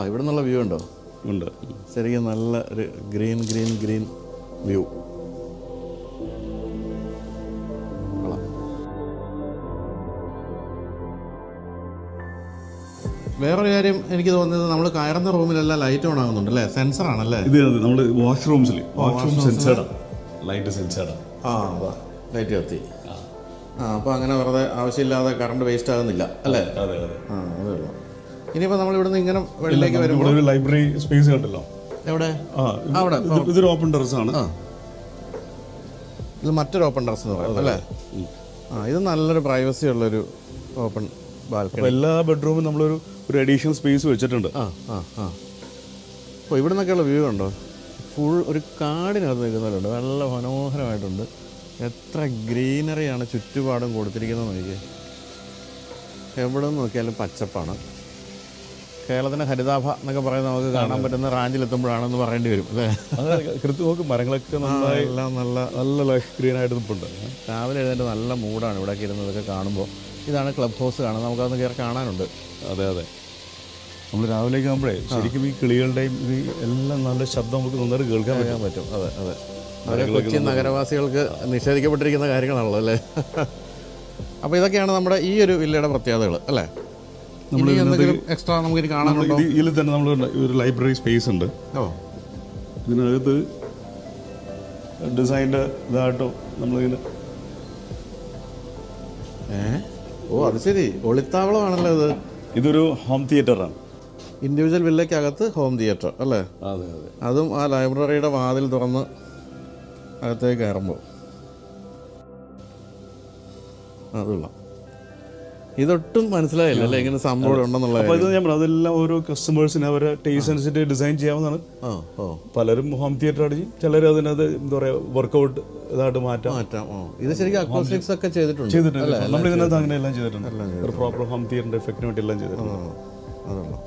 ഇവിടെ നിന്നുള്ള വ്യൂ ഉണ്ടോ? ഉണ്ട്. ശരിക്കും നല്ല ഒരു ഗ്രീൻ വ്യൂ. വേറൊരു കാര്യം എനിക്ക് തോന്നുന്നത്, നമ്മൾ കയറുന്ന റൂമിലെല്ലാം ലൈറ്റ് ഓൺ ആകുന്നുണ്ട് അല്ലേ? സെൻസർ ആണല്ലേ ഇത്? നമ്മൾ വാഷ്റൂം സെൻസേർഡാണ്, ലൈറ്റ് സെൻസേർഡാണ്. ലൈറ്റ് കത്തി. അപ്പോൾ അങ്ങനെ വെറുതെ ആവശ്യമില്ലാതെ കറണ്ട് വേസ്റ്റ് ആകുന്നില്ല അല്ലേ? അതെ അതെ. അതേ ഉള്ളൂ. ഇനിയിപ്പോൾ നമ്മൾ ഇവിടുന്ന് ഇങ്ങനെ വെളിയിലേക്ക് വരുമ്പോൾ ഒരു ലൈബ്രറി സ്പേസ് കണ്ടല്ലോ എവിടെ? അവിടെ ഇതൊരു ഓപ്പൺ ടെറസ് ആണ്. ഇത് മറ്റൊരു ഓപ്പൺ ടെറസ് എന്ന് പറയുന്നത് അല്ലേ? ഇത് നല്ലൊരു പ്രൈവസി ഉള്ളൊരു ഓപ്പൺ ബാൽക്കണി. അപ്പോൾ എല്ലാ ബെഡ്റൂമും നമ്മളൊരു അഡീഷണൽ സ്പേസ് വെച്ചിട്ടുണ്ട്. അപ്പോൾ ഇവിടെ നിന്നൊക്കെയുള്ള വ്യൂ ഉണ്ടോ? ഫുൾ ഒരു കാടിനകത്ത് നിൽക്കുന്നവരുണ്ട്. നല്ല മനോഹരമായിട്ടുണ്ട്. എത്ര ഗ്രീനറിയാണ് ചുറ്റുപാടും കൊടുത്തിരിക്കുന്നത് നോക്കിയേ. എവിടെ നിന്ന് നോക്കിയാലും പച്ചപ്പാണ്. കേരളത്തിൻ്റെ ഹരിതാഭ എന്നൊക്കെ പറയുന്നത് നമുക്ക് കാണാൻ പറ്റുന്ന റാഞ്ചിലെത്തുമ്പോഴാണെന്ന് പറയേണ്ടി വരും അല്ലേ? കൃത്യം നോക്ക്, മരങ്ങളൊക്കെ എല്ലാം നല്ല നല്ല ഗ്രീനായിട്ട് നിൽപ്പുണ്ട്. രാവിലെ എഴുന്നേറ്റ് നല്ല മൂടാണ് ഇവിടെയൊക്കെ ഇരുന്നതൊക്കെ കാണുമ്പോൾ. ഇതാണ് ക്ലബ് ഹൗസ് കാണുന്നത്. നമുക്കതൊന്ന് കയറി കാണാനുണ്ട്. അതെ അതെ. നമ്മൾ രാവിലേക്ക് ആകുമ്പോഴേ ശരിക്കും ഈ കിളികളുടെയും ഇത് എല്ലാം നല്ല ശബ്ദം നമുക്ക് നന്നായിട്ട് കേൾക്കാൻ പറ്റും. അതെ അതെ. അവരെ കൊച്ചി നഗരവാസികൾക്ക് നിഷേധിക്കപ്പെട്ടിരിക്കുന്ന കാര്യങ്ങളാണല്ലോ അല്ലേ? അപ്പോൾ ഇതൊക്കെയാണ് നമ്മുടെ ഈ ഒരു വില്ലയുടെ പ്രത്യേകതകൾ അല്ലേ? നമ്മൾ എന്തെങ്കിലും എക്സ്ട്രാ നമുക്കിനി കാണാനുണ്ടോ? ഇതിൽ തന്നെ നമ്മൾ ഒരു ലൈബ്രറി സ്പേസ് ഉണ്ട്. ഇതിനകത്ത് ഡിസൈൻ്റെ ഇതായിട്ടോ നമ്മളിങ്ങനെ അത് ശരി, ഒളിത്താവളമാണല്ലോ ഇത്. ഇതൊരു ഹോം തിയേറ്ററാണ്. ഇൻഡിവിജ്വൽ വില്ലയ്ക്കകത്ത് ഹോം തിയേറ്റർ അല്ലേ? അതെ അതെ. അതും ആ ലൈബ്രറിയുടെ വാതിൽ തുറന്ന് അകത്തേക്ക് കയറുമ്പോൾ അതുള്ള ഇതൊട്ടും മനസ്സിലായില്ല അല്ലേ ഇങ്ങനെ സംഭവം ഉണ്ടെന്നുള്ള. അപ്പോൾ ഇത് ഞാൻ അതെല്ലാം ഓരോ കസ്റ്റമേഴ്സിന് അവരെ ടേസ്റ്റ് അനുസരിച്ച് ഡിസൈൻ ചെയ്യാവുന്നതാണ്. പലരും ഹോം തിയേറ്റർ അടിച്ച്, ചിലർ അതിനകത്ത് എന്താ പറയുക വർക്കൗട്ട് ഇതായിട്ട് മാറ്റാം. ഇത് ശരിക്കും അക്കോസ്റ്റിക്സ് ഒക്കെ ചെയ്തിട്ടുണ്ട്. നമ്മൾ ഇതിനകത്ത് അങ്ങനെ എല്ലാം ചെയ്തിട്ടുണ്ട്. ഒരു പ്രോപ്പർ ഹോം തിയേറ്ററിന്റെ എഫക്റ്റിന് വേണ്ടി എല്ലാം ചെയ്തിട്ടുണ്ട്. അതുള്ളൂ.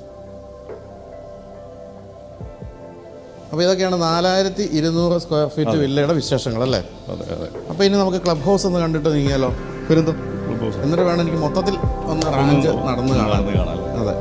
അപ്പോൾ ഇതൊക്കെയാണ് 4200 സ്ക്വയർ ഫീറ്റ് വില്ലയുടെ വിശേഷങ്ങൾ അല്ലേ? അതെ അതെ. അപ്പോൾ ഇനി നമുക്ക് ക്ലബ് ഹൗസ് ഒന്ന് കണ്ടിട്ട് നീങ്ങിയാലോ? എന്നിട്ട് വേണം എനിക്ക് മൊത്തത്തിൽ ഒന്ന് റാഞ്ച് നടന്ന് കാണാൻ. അതെ.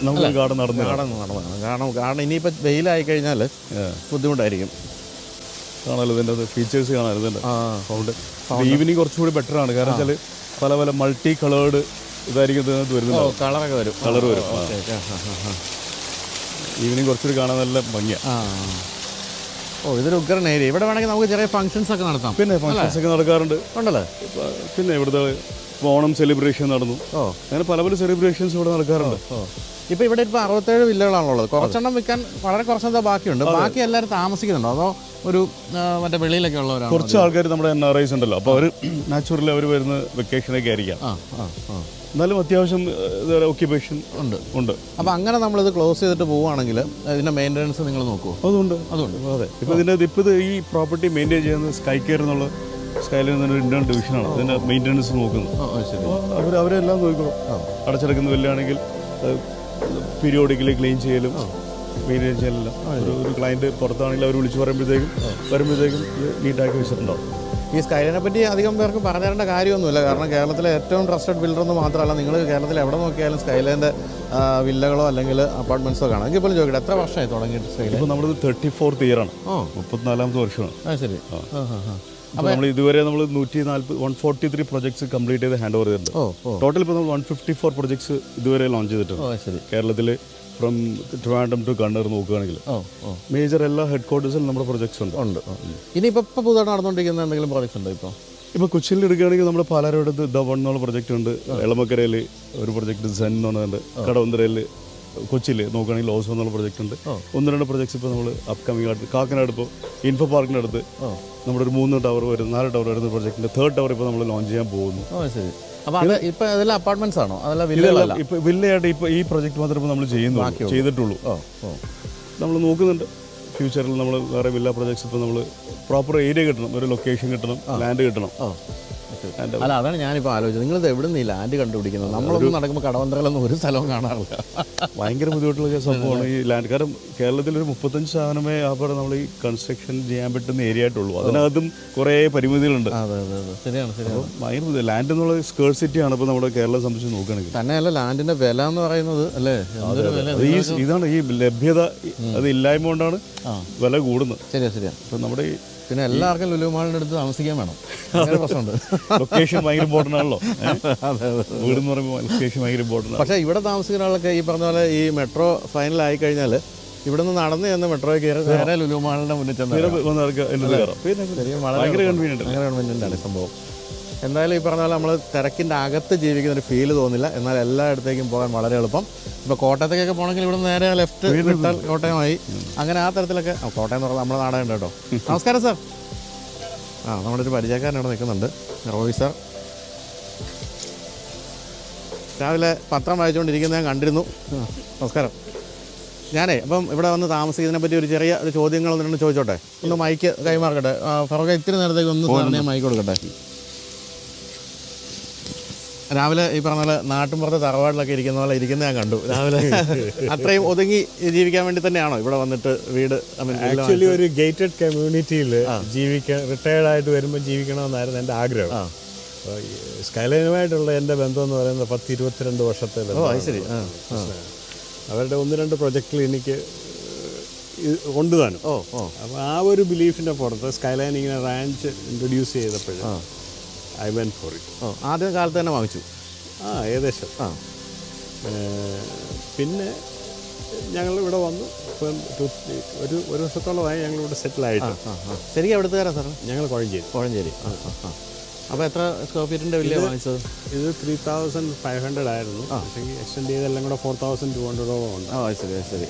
നമുക്ക് ഗാർഡൻ നടന്നു കാരണം ഇനിയിപ്പോൾ വെയിലായി കഴിഞ്ഞാൽ ബുദ്ധിമുട്ടായിരിക്കും. കാണാമല്ലോ ഇതിൻ്റെ ഫീച്ചേഴ്സ് കാണാമല്ലോ ഇതിൻ്റെ സൗണ്ട്. ഈവനിങ് കുറച്ചുകൂടി ബെറ്ററാണ്. കാരണം വെച്ചാൽ പല പല മൾട്ടി കളേർഡ് ഇതായിരിക്കും ഇതിനകത്ത് വരുന്നത്. കളറൊക്കെ വരും. കളർ വരും. ഈവനിങ് കുറച്ചുകൂടി കാണാൻ നല്ല ഭംഗിയാണ്. ഇതൊരു ഉഗ്രൻ ഏരിയ. ഇവിടെ വേണമെങ്കിൽ നമുക്ക് ചെറിയ ഫംഗ്ഷൻസ് ഒക്കെ നടത്താം. പിന്നെ ഫംഗ്ഷൻസ് ഒക്കെ നടക്കാറുണ്ട് ഉണ്ടല്ലോ. പിന്നെ ഇവിടുത്തെ ഇപ്പോൾ ഓണം സെലിബ്രേഷൻ നടന്നു. അങ്ങനെ പല പല സെലിബ്രേഷൻസ് ഇവിടെ നടക്കാറുണ്ട്. ഇപ്പോൾ ഇവിടെ ഇപ്പോൾ 67 വില്ലകളാണല്ലോ ഉള്ളത്. കുറച്ചെണ്ണം വിൽക്കാൻ വളരെ കുറച്ചെന്താ ബാക്കിയുണ്ട്. ബാക്കി എല്ലാവരും താമസിക്കുന്നുണ്ടോ അതോ ഒരു മറ്റേ വെളിയിലൊക്കെ ഉള്ളവരാണ്? കുറച്ച് ആൾക്കാർ നമ്മുടെ NRIs ഉണ്ടല്ലോ, അപ്പോൾ അവർ നാച്ചുറലി അവർ വരുന്ന വെക്കേഷനൊക്കെ ആയിരിക്കാം. എന്നാലും അത്യാവശ്യം ഓക്യുപ്പേഷൻ ഉണ്ട്. അപ്പോൾ അങ്ങനെ നമ്മളിത് ക്ലോസ് ചെയ്തിട്ട് പോവുകയാണെങ്കിൽ ഇതിൻ്റെ മെയിൻ്റനൻസ് നിങ്ങൾ നോക്കുമോ? അതുണ്ട്. അതെ. ഇപ്പോൾ ഇത് ഈ പ്രോപ്പർട്ടി മെയിൻറ്റെയിൻ ചെയ്യുന്നത് സ്കൈ കെയർ എന്നുള്ള സ്കൈലൈൻ എന്നൊരു ഇന്റേണൽ ഡിവിഷനാണ് ഇതിൻ്റെ മെയിൻ്റനൻസ് നോക്കുന്നത്. അപ്പോൾ അവരെല്ലാം നോക്കിക്കോളും. അടച്ചിടക്കുന്ന വില്ലാണെങ്കിൽ പീരിയോഡിക്കലി ക്ലീൻ ചെയ്യലും മെയിൻറ്റെയിൻ ചെയ്യലെല്ലാം. ഒരു ക്ലയൻറ്റ് പുറത്താണെങ്കിൽ അവർ വിളിച്ച് വരുമ്പോഴത്തേക്കും നീറ്റാക്കി വെച്ചിട്ടുണ്ടാവും. ഈ സ്കൈലൈനെ പറ്റി അധികം പേർക്ക് പറഞ്ഞു തരേണ്ട കാര്യമൊന്നുമില്ല. കാരണം കേരളത്തിലെ ഏറ്റവും ട്രസ്റ്റഡ് ബിൽഡർ എന്ന് മാത്രമല്ല, നിങ്ങൾ കേരളത്തിൽ എവിടെ നോക്കിയാലും സ്കൈലൈൻ്റെ വില്ലകളോ അല്ലെങ്കിൽ അപ്പാർട്ട്മെൻറ്റ്സോ കാണാം. എങ്കിൽ പോലും ചോദിക്കട്ടെ, എത്ര വർഷമായി തുടങ്ങിയിട്ട് സ്കൈലൈൻ? ഇപ്പോൾ നമ്മളിത് 34th ഇയറാണ്. 34ാമത്തെ വർഷമാണ്. ശരി. അപ്പോൾ നമ്മൾ ഇതുവരെ നമ്മൾ 143 പ്രൊജക്ട്സ് കംപ്ലീറ്റ് ചെയ്ത് ഹാൻഡ് ഓവർ ചെയ്തിട്ടുണ്ട്. ടോട്ടൽ ഇപ്പോൾ നമ്മൾ 154 പ്രൊജക്ട്സ് ഇതുവരെ ലോഞ്ച് ചെയ്തിട്ടുണ്ട്. കേരളത്തിൽ ഫ്രം ട്രിവാൻഡ്രം ടു കണ്ണൂർ നോക്കുകയാണെങ്കിൽ മേജർ എല്ലാ ഹെഡ് ക്വാർട്ടേഴ്സിലും നമ്മുടെ പ്രൊജക്ട്സ് ഉണ്ട്. ഇനിയിപ്പോൾ പുതുതായിട്ട് നടന്നുകൊണ്ടിരിക്കുന്ന എന്തെങ്കിലും പ്രോജക്ട്സ് ഉണ്ടോ? ഇപ്പോൾ കൊച്ചിയിൽ എടുക്കുകയാണെങ്കിൽ നമ്മുടെ പാലാരോടത്ത് ദ വൺ എന്നുള്ള പ്രൊജക്റ്റ് ഉണ്ട്. എളമക്കരയിൽ ഒരു പ്രൊജക്റ്റ് സെൻ എന്ന് പറഞ്ഞിട്ടുണ്ട്. കടവന്തരയിൽ കൊച്ചിയിൽ നോക്കുകയാണെങ്കിൽ ഓസോ എന്നുള്ള പ്രൊജക്റ്റ് ഉണ്ട്. 1-2 പ്രൊജക്ട്സ് ഇപ്പോൾ നമ്മൾ അപ്കമിങ് ആയിട്ട് കാക്കനാട് ഇപ്പോൾ ഇൻഫോ പാർക്കിൻ്റെ അടുത്ത് നമ്മുടെ ഒരു 3 ടവർ വരുന്ന 4 ടവർ വരുന്ന പ്രൊജക്റ്റിൻ്റെ 3rd ടവർ ഇപ്പോൾ നമ്മൾ ലോഞ്ച് ചെയ്യാൻ പോകുന്നു. ശരി. അപ്പോൾ അത് ഇപ്പോൾ അതെല്ലാം അപ്പാർട്ട്മെന്റ്സ് ആണോ അതല്ല വില്ലകളല്ല? ഇപ്പോൾ വില്ലയായിട്ട് ഇപ്പോൾ ഈ പ്രൊജക്റ്റ് മാത്രമേ ഇപ്പോൾ നമ്മൾ ചെയ്തിട്ടുള്ളൂ. നമ്മൾ നോക്കുന്നുണ്ട് ഫ്യൂച്ചറിൽ നമ്മൾ വേറെ വില്ല പ്രൊജക്ട്സ് ഇപ്പോൾ നമ്മൾ പ്രോപ്പർ ഏരിയ കിട്ടണം, ഒരു ലൊക്കേഷൻ കിട്ടണം, ലാൻഡ് കിട്ടണം. അല്ല, അതാണ് ഞാനിപ്പോൾ ആലോചിച്ചത്. നിങ്ങളിത് എവിടെ നിന്ന് ഈ ലാൻഡ് കണ്ടുപിടിക്കുന്നത്? നമ്മളൊന്നും നടക്കുമ്പോൾ കടവന്ത്രയിലൊന്നും ഒരു സ്ഥലവും കാണാറില്ല. ഭയങ്കര ബുദ്ധിമുട്ടുള്ള സംഭവമാണ് ഈ ലാൻഡ്. കാരണം കേരളത്തിലൊരു 35% അവിടെ നമ്മൾ ഈ കൺസ്ട്രക്ഷൻ ചെയ്യാൻ പറ്റുന്ന ഏരിയ ആയിട്ടുള്ളൂ. അതിനകത്തും കുറേ പരിമിതികളുണ്ട്. ശരിയാണ്. ഭയങ്കര ലാൻഡ് എന്നുള്ള സ്കേർസിറ്റി ആണ് ഇപ്പോൾ നമ്മുടെ കേരളം സംബന്ധിച്ച് നോക്കുകയാണെങ്കിൽ. തന്നെയല്ല, ലാൻഡിന്റെ വില എന്ന് പറയുന്നത് അല്ലേ, ഇതാണ് ഈ ലഭ്യത, അത് ഇല്ലായ്മ കൊണ്ടാണ് വില കൂടുന്നത്. ശരിയാ. ഇപ്പം നമ്മുടെ പിന്നെ എല്ലാവർക്കും ലുലു മാളിൻ്റെ അടുത്ത് താമസിക്കാൻ വേണം. അങ്ങനെ പ്രശ്നമുണ്ട്. ലൊക്കേഷൻ ഭയങ്കര ഇമ്പോർട്ടൻ്റ് ആണല്ലോ. വീട് എന്ന് പറയുമ്പോൾ ലൊക്കേഷൻ ഭയങ്കര ഇമ്പോർട്ടൻ്റ് ആണ്. പക്ഷേ ഇവിടെ താമസിക്കുന്ന ആളൊക്കെ ഈ പറഞ്ഞ പോലെ ഈ മെട്രോ ഫൈനൽ ആയി കഴിഞ്ഞാൽ ഇവിടെ നിന്ന് നടന്ന് ചെന്ന് മെട്രോയിൽ കയറി നേരെ ലുലു മാളിൻ്റെ മുന്നിൽ ഭയങ്കര കൺവീനിയൻ്റ് ആണ് സംഭവം. എന്തായാലും ഈ പറഞ്ഞ പോലെ നമ്മൾ തിരക്കിൻ്റെ അകത്ത് ജീവിക്കുന്ന ഒരു ഫീല് തോന്നില്ല. എന്നാൽ എല്ലായിടത്തേക്കും പോകാൻ വളരെ എളുപ്പം. ഇപ്പോൾ കോട്ടയത്തേക്കൊക്കെ പോകണമെങ്കിൽ ഇവിടെ നേരെ ലെഫ്റ്റ് വിട്ടാൽ കോട്ടയമായി. അങ്ങനെ ആ തരത്തിലൊക്കെ കോട്ടയം എന്ന് പറഞ്ഞാൽ നമ്മുടെ നാടുണ്ട് കേട്ടോ. നമസ്കാരം സാർ. നമ്മുടെ ഒരു പരിചയക്കാരൻ ഇവിടെ നിൽക്കുന്നുണ്ട്, റോയി സാർ. രാവിലെ പത്രം വായിച്ചുകൊണ്ടിരിക്കുന്നത് ഞാൻ കണ്ടിരുന്നു. നമസ്കാരം. അപ്പം ഇവിടെ വന്ന് താമസിക്കുന്നതിനെ പറ്റി ഒരു ചെറിയ ചോദ്യങ്ങളൊന്നും ചോദിച്ചോട്ടെ? ഒന്ന് മൈക്ക് കൈമാർക്കട്ടെ. ഫറോക്ക ഇത്തിരി നേരത്തേക്ക് ഒന്ന് ഞാൻ മൈക്ക് കൊടുക്കട്ടെ. രാവിലെ ഈ പറഞ്ഞ പോലെ നാട്ടിൻപുറത്തെ തറവാടിലൊക്കെ ഇരിക്കുന്ന പോലെ ഇരിക്കുന്ന ഞാൻ കണ്ടു. രാവിലെ അത്രയും ഒതുങ്ങി ജീവിക്കാൻ വേണ്ടി തന്നെയാണോ ഇവിടെ വന്നിട്ട് വീട്? ആക്ച്വലി ഒരു ഗേറ്റഡ് കമ്മ്യൂണിറ്റിയിൽ റിട്ടയർഡായിട്ട് വരുമ്പോൾ ജീവിക്കണമെന്നായിരുന്നു എൻ്റെ ആഗ്രഹം. സ്കൈലൈനുമായിട്ടുള്ള എൻ്റെ ബന്ധം എന്ന് പറയുന്നത് 10-22 വർഷത്തെ ബന്ധം. അവരുടെ 1-2 പ്രൊജക്റ്റിൽ എനിക്ക് ഉണ്ട് താനും. അപ്പോൾ ആ ഒരു ബിലീഫിൻ്റെ പുറത്ത് സ്കൈലൈൻ ഇങ്ങനെ റാഞ്ച് ഇൻട്രൊഡ്യൂസ് ചെയ്തപ്പോഴും ഐ വെന്റ് ഫോർ ഇറ്റ്. ആദ്യ കാലത്ത് തന്നെ വാങ്ങിച്ചു. ഏകദേശം. പിന്നെ ഞങ്ങൾ ഇവിടെ വന്നു. ഇപ്പം ഒരു വർഷത്തോളമായി ഞങ്ങളിവിടെ സെറ്റിലായിട്ട്. ശരിക്കും എവിടുത്തുകാരാ സാർ? ഞങ്ങൾ കോഴഞ്ചേരി. അപ്പോൾ എത്ര സ്ക്വയർ ഫീറ്റിൻ്റെ വില്ല വാങ്ങിച്ചത്? ഇത് 3,500 ആയിരുന്നു. പക്ഷേ എക്സ്റ്റെൻഡ് ചെയ്തെല്ലാം കൂടെ 4,200 ഉണ്ട്. ശരി.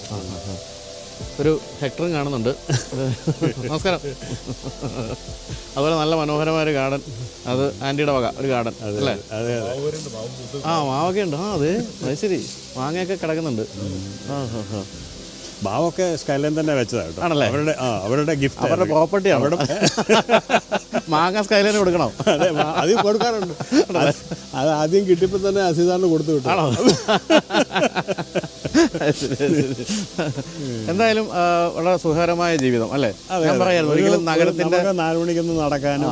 ഒരു ഹെക്ടറും കാണുന്നുണ്ട്. നമസ്കാരം. അതുപോലെ നല്ല മനോഹരമായ ഒരു ഗാർഡൻ. അത് ആൻറ്റിയുടെ വക ഒരു ഗാർഡൻ അല്ലേ? മാവൊക്കെ ഉണ്ട്. അതെ, അത് ശരി. മാങ്ങയൊക്കെ കിടക്കുന്നുണ്ട്. മാവൊക്കെ സ്കൈലൈൻ തന്നെ വെച്ചതാണ്. ആണല്ലേ? അവരുടെ ഗിഫ്റ്റ്, അവരുടെ പ്രോപ്പർട്ടിയാണ്. അവിടെ മാങ്ങ സ്കൈലൈന് കൊടുക്കണം. അതെ, അത് കൊടുക്കാറുണ്ട്. അത് ആദ്യം കിട്ടിയപ്പോൾ തന്നെ അസീസാറിന് കൊടുത്തു വിട്ടു. എന്തായാലും വളരെ സുഖകരമായ ജീവിതം അല്ലേ? ഞാൻ പറയായിരുന്നു ഒരിക്കലും നഗരത്തിന്റെ 4 മണിക്കൊന്ന് നടക്കാനും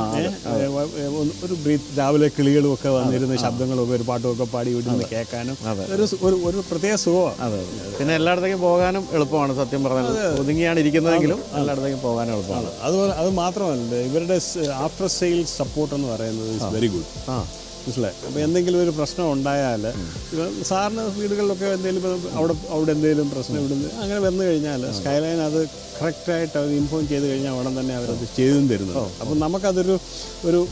ഒരു രാവിലെ കിളികളും ഒക്കെ വന്നിരുന്ന ശബ്ദങ്ങളൊക്കെ ഒരു പാട്ടുമൊക്കെ പാടി വിടുന്ന കേൾക്കാനും ഒരു പ്രത്യേക സുഖമാണ്. അതെ. പിന്നെ എല്ലായിടത്തേക്കും പോകാനും എളുപ്പമാണ്. സത്യം പറഞ്ഞാൽ ഒതുങ്ങിയാണ് ഇരിക്കുന്നതെങ്കിലും എല്ലായിടത്തേക്കും പോകാനും എളുപ്പമാണ്. അതുപോലെ അത് മാത്രമല്ല, ഇവരുടെ ആഫ്റ്റർ സെയിൽസ് സപ്പോർട്ട് എന്ന് പറയുന്നത് ഇസ് വെരി ഗുഡ്. മനസ്സിലായി. അപ്പോൾ എന്തെങ്കിലും ഒരു പ്രശ്നം ഉണ്ടായാൽ സാറിന് വീടുകളിലൊക്കെ എന്തെങ്കിലും അവിടെ എന്തെങ്കിലും പ്രശ്നം ഇവിടുന്ന് അങ്ങനെ വന്നു കഴിഞ്ഞാൽ സ്കൈലൈൻ അത് കറക്റ്റായിട്ട് അവർ ഇൻഫോം ചെയ്ത് കഴിഞ്ഞാൽ ഉടൻ തന്നെ അവരത് ചെയ്തും തരുന്നു. അപ്പം നമുക്കതൊരു